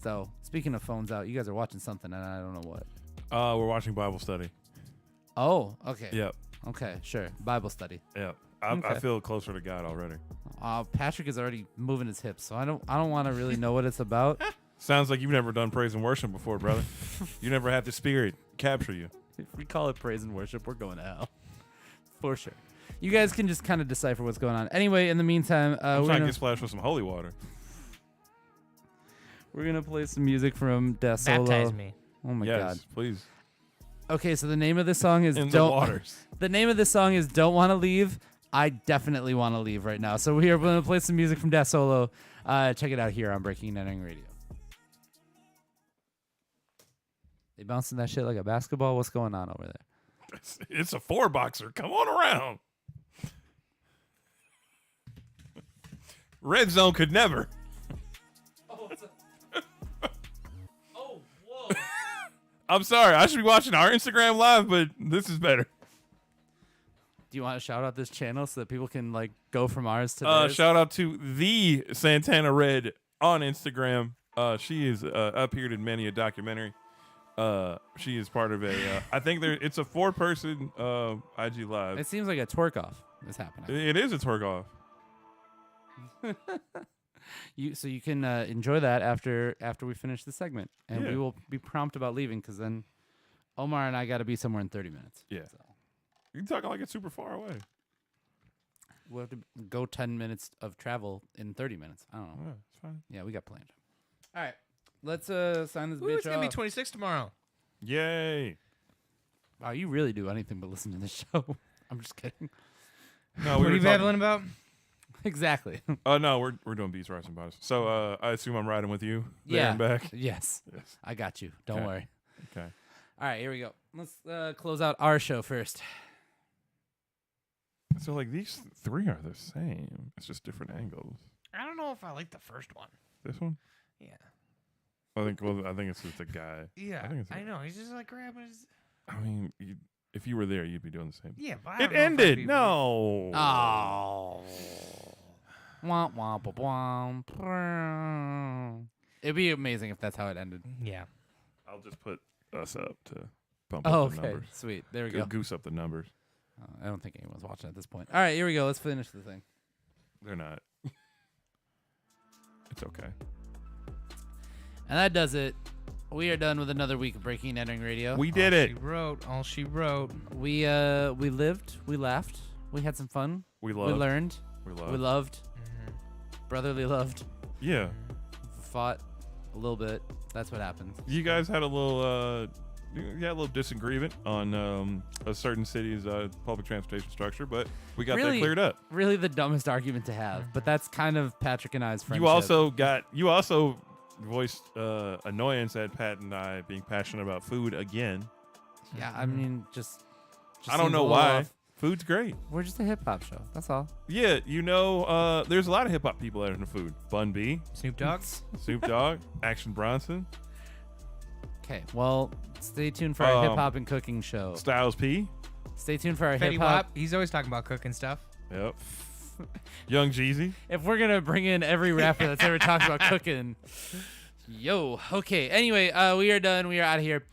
So, speaking of phones out, you guys are watching something and I don't know what. We're watching Bible study. Oh, okay. Yep. Okay, sure. Bible study. Yep. I Okay. feel closer to God already. Patrick is already moving his hips, so I don't want to really know what it's about. Sounds like you've never done praise and worship before, brother. You never had the Spirit capture you. If we call it praise and worship, we're going to hell. For sure. You guys can just kind of decipher what's going on. Anyway, in the meantime, I'm we're trying to gonna, get splashed with some holy water. we're gonna play some music from Death Solo. Baptize me. Oh my yes, god. please. Okay, so the name of this song is In the Don't waters. The name of this song is Don't Want to Leave. I definitely want to leave right now. So we are going to play some music from Death Solo. Check it out here on Breaking and Entering Radio. They bouncing that shit like a basketball? What's going on over there? It's a 4-boxer. Come on around. Red Zone could never. Oh, whoa. I'm sorry. I should be watching our Instagram live, but this is better. Do you want to shout out this channel so that people can like go from ours to theirs? Shout out to the Santana Red on Instagram. She is appeared in many a documentary. She is part of a. I think it's a 4-person IG live. It seems like a twerk off is happening. It is a twerk off. So you can enjoy that after we finish the segment, and Yeah. we will be prompt about leaving because then Omar and I got to be somewhere in 30 minutes. Yeah. So You're talking like it's super far away. we'll have to go 10 minutes of travel in 30 minutes. I don't know. Yeah, it's fine. Yeah, we got plenty of time. All right, let's sign this Ooh, bitch it's gonna be off. 26 tomorrow. Yay. Wow, you really do anything but listen to this show. I'm just kidding. No, What we are were you talking. babbling about? Exactly. Oh no, we're doing beats, rice, and bodies. So I assume I'm riding with you there Yeah. and back. Yes, Yes. I got you. Don't Okay. worry. Okay. All right, here we go. Let's close out our show first. So like these three are the same. It's just different angles. I don't know if I like the first one. This one? Yeah. I think it's just a guy. Yeah. I think it's I know. He's just like grabbing his. I mean, if you were there, you'd be doing the same. Yeah, but I It don't know if I'd ended. be- No. Oh. Womp womp womp. womp. It'd be amazing if that's how it ended. Yeah. I'll just put us up to bump Oh, up the okay. numbers. Sweet. There we go. Goose up the numbers. I don't think anyone's watching at this point. All right, here we go. Let's finish the thing. They're not. It's okay. And that does it. We are done with another week of Breaking and Entering Radio. We did All it. She wrote. All she wrote. We lived, we laughed, we had some fun, We we loved. learned, We we loved. loved, brotherly loved, Yeah. fought a little bit. That's what happens. You guys had a little disagreement on a certain city's public transportation structure, but we got Really? that cleared up. Really, the dumbest argument to have, but that's kind of Patrick and I's friendship. You also voiced annoyance at Pat and I being passionate about food again. yeah. I mean, just I don't seems know a little why. off. Food's great. We're just a hip hop show. That's all. Yeah, there's a lot of hip hop people that are into food. Bun B, Snoop Dogg. Snoop Dogg, Action Bronson, Okay. Well, stay tuned for our Um, hip hop and cooking show. Styles P. Stay tuned for our Fetty hip hop. Wap. He's always talking about cooking stuff. Yep. Young Jeezy. If we're gonna bring in every rapper that's ever talked about cooking, yo, okay. Anyway, we are done. We are out of here.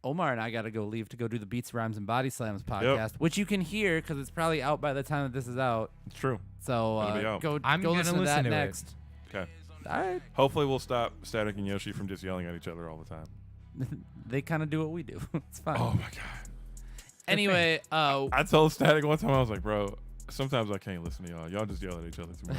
Omar and I gotta leave to go do the Beats, Rhymes, and Body Slams podcast, which you can hear because it's probably out by the time that this is out. It's true. So It'll be out. go I'm go gonna listen to that listen to it. next. Okay. All right. Hopefully we'll stop Static and Yoshi from just yelling at each other all the time. They kind of do what we do. It's fine. Oh my god. Anyway, I told Static one time, I was like, bro, sometimes I can't listen to y'all. Y'all just yell at each other too much.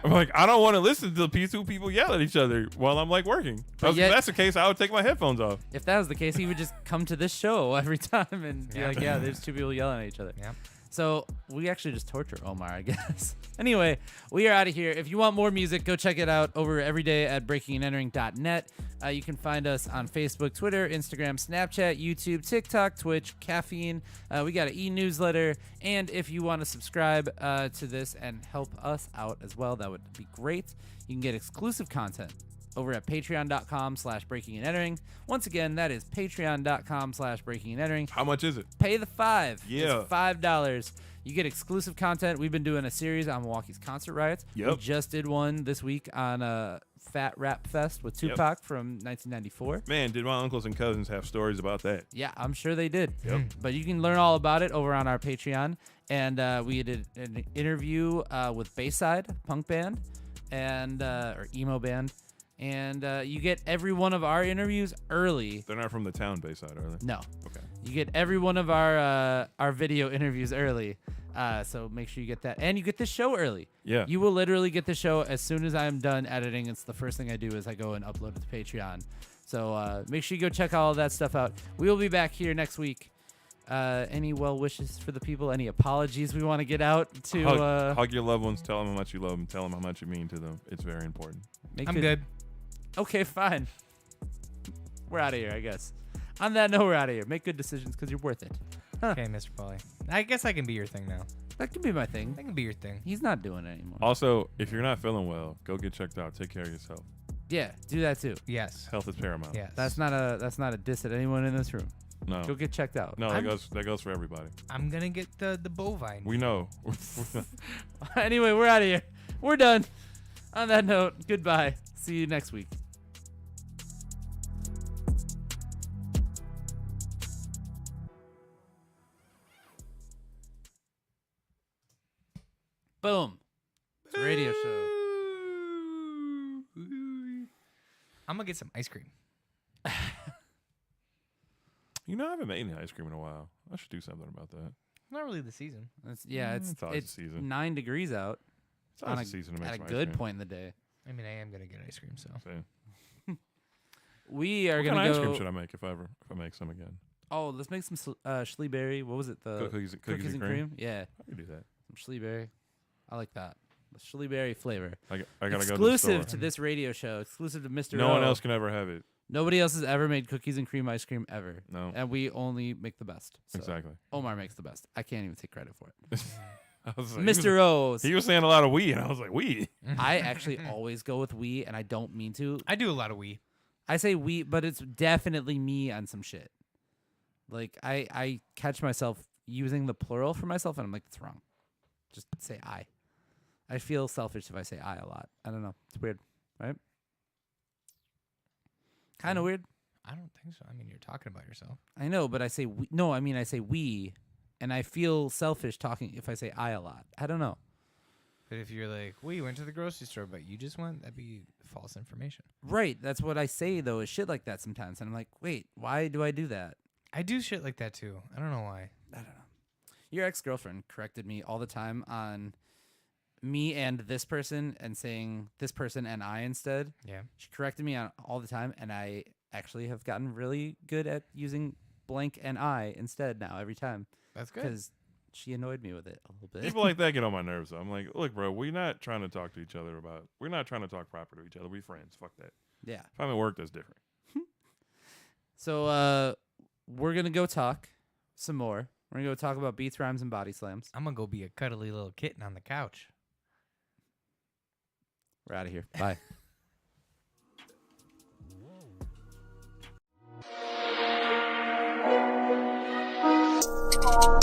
I'm like, I don't want to listen to the two people yell at each other while I'm like working. But If yet- that's the case, I would take my headphones off. if that was the case, he would just come to this show every time and be Yeah. like, "Yeah, there's two people yelling at each other." Yeah. So we actually just torture Omar, I guess. Anyway, we are out of here. If you want more music, go check it out over every day at breakingandentering.net. You can find us on Facebook, Twitter, Instagram, Snapchat, YouTube, TikTok, Twitch, Caffeine. We got an e-newsletter. And if you want to subscribe to this and help us out as well, that would be great. You can get exclusive content over at patreon.com/breakingandentering. Once again, that is patreon.com/breakingandentering. How much is it? Pay the $5. Yeah. It's $5. You get exclusive content. We've been doing a series on Milwaukee's concert riots. We Yep. just did one this week on Fat Rap Fest with Yep. Tupac from 1994. Man, did my uncles and cousins have stories about that? Yeah, I'm sure they did. Yep. But you can learn all about it over on our Patreon. And we did an interview with Bayside, punk band, and or emo band. And you get every one of our interviews early. They're not from the town Bayside, are they? No. Okay. You get every one of our video interviews early. So make sure you get that. And you get this show early. Yeah. You will literally get the show as soon as I'm done editing. It's the first thing I do is I go and upload it to Patreon. So make sure you go check all of that stuff out. We will be back here next week. Any well wishes for the people? Any apologies we want to get out to? hug your loved ones. Tell them how much you love them. Tell them how much you mean to them. It's very important. make I'm it- good. Okay, fine. We're out of here, I guess. On that note, we're out of here. Make good decisions because you're worth it. Okay, Mr. Pauly. I guess I can be your thing now. That can be my thing. I can be your thing. He's not doing it anymore. Also, if you're not feeling well, go get checked out. Take care of yourself. Yeah, do that too. Yes. Health is paramount. Yes. That's not a diss at anyone in this room. No. Go get checked out. No, I'm- that goes for everybody. I'm gonna get the bovine. We know. Anyway, we're out of here. We're done. On that note, goodbye. See you next week. Boom. It's a radio show. I'm gonna get some ice cream. You know, I haven't made any ice cream in a while. I should do something about that. Not really the season. It's always the season. 9 degrees out It's always on the season to make at a some ice good cream. point in the day. I mean, I am gonna get ice cream, so So, We are what gonna kind of ice go. cream should I make if I make some again? Oh, let's make some Schleeberry. What was it? The Cookies and cream? Yeah, I can do that. some Schleeberry. I like that. The Schleeberry flavor. I gotta go to the Exclusive store. to this radio show. Exclusive to Mr. No one O. else can ever have it. Nobody else has ever made cookies and cream ice cream ever. No. And we only make the best. So Exactly. Omar makes the best. I can't even take credit for it. I was like, Mr. O's. He was saying a lot of we, and I was like, we. I actually always go with we, and I don't mean to. I do a lot of Wii. I say we, but it's definitely me on some shit. Like, I catch myself using the plural for myself, and I'm like, that's wrong. Just say I. I feel selfish if I say I a lot. I don't know. It's weird, right? Kind of weird. I don't think so. I mean, you're talking about yourself. I know, but I say we. No, I mean, I say we, and I feel selfish talking if I say I a lot. I don't know. But if you're like, we went to the grocery store, but you just went, that'd be false information. Right. That's what I say, though, is shit like that sometimes. And I'm like, wait, why do I do that? I do shit like that too. I don't know why. I don't know. Your ex-girlfriend corrected me all the time on me and this person and saying this person and I instead. Yeah. She corrected me on all the time, and I actually have gotten really good at using blank and I instead now every time That's good. because she annoyed me with it a little bit. People like that get on my nerves. Though. I'm like, look, bro, we're not trying to talk to each other about. We're not trying to talk proper to each other. We're friends. Fuck that. Yeah. If I'm at work, that's different. So we're gonna go talk some more. We're gonna go talk about beats, rhymes, and body slams. I'm gonna go be a cuddly little kitten on the couch. We're out of here. Bye. Whoa.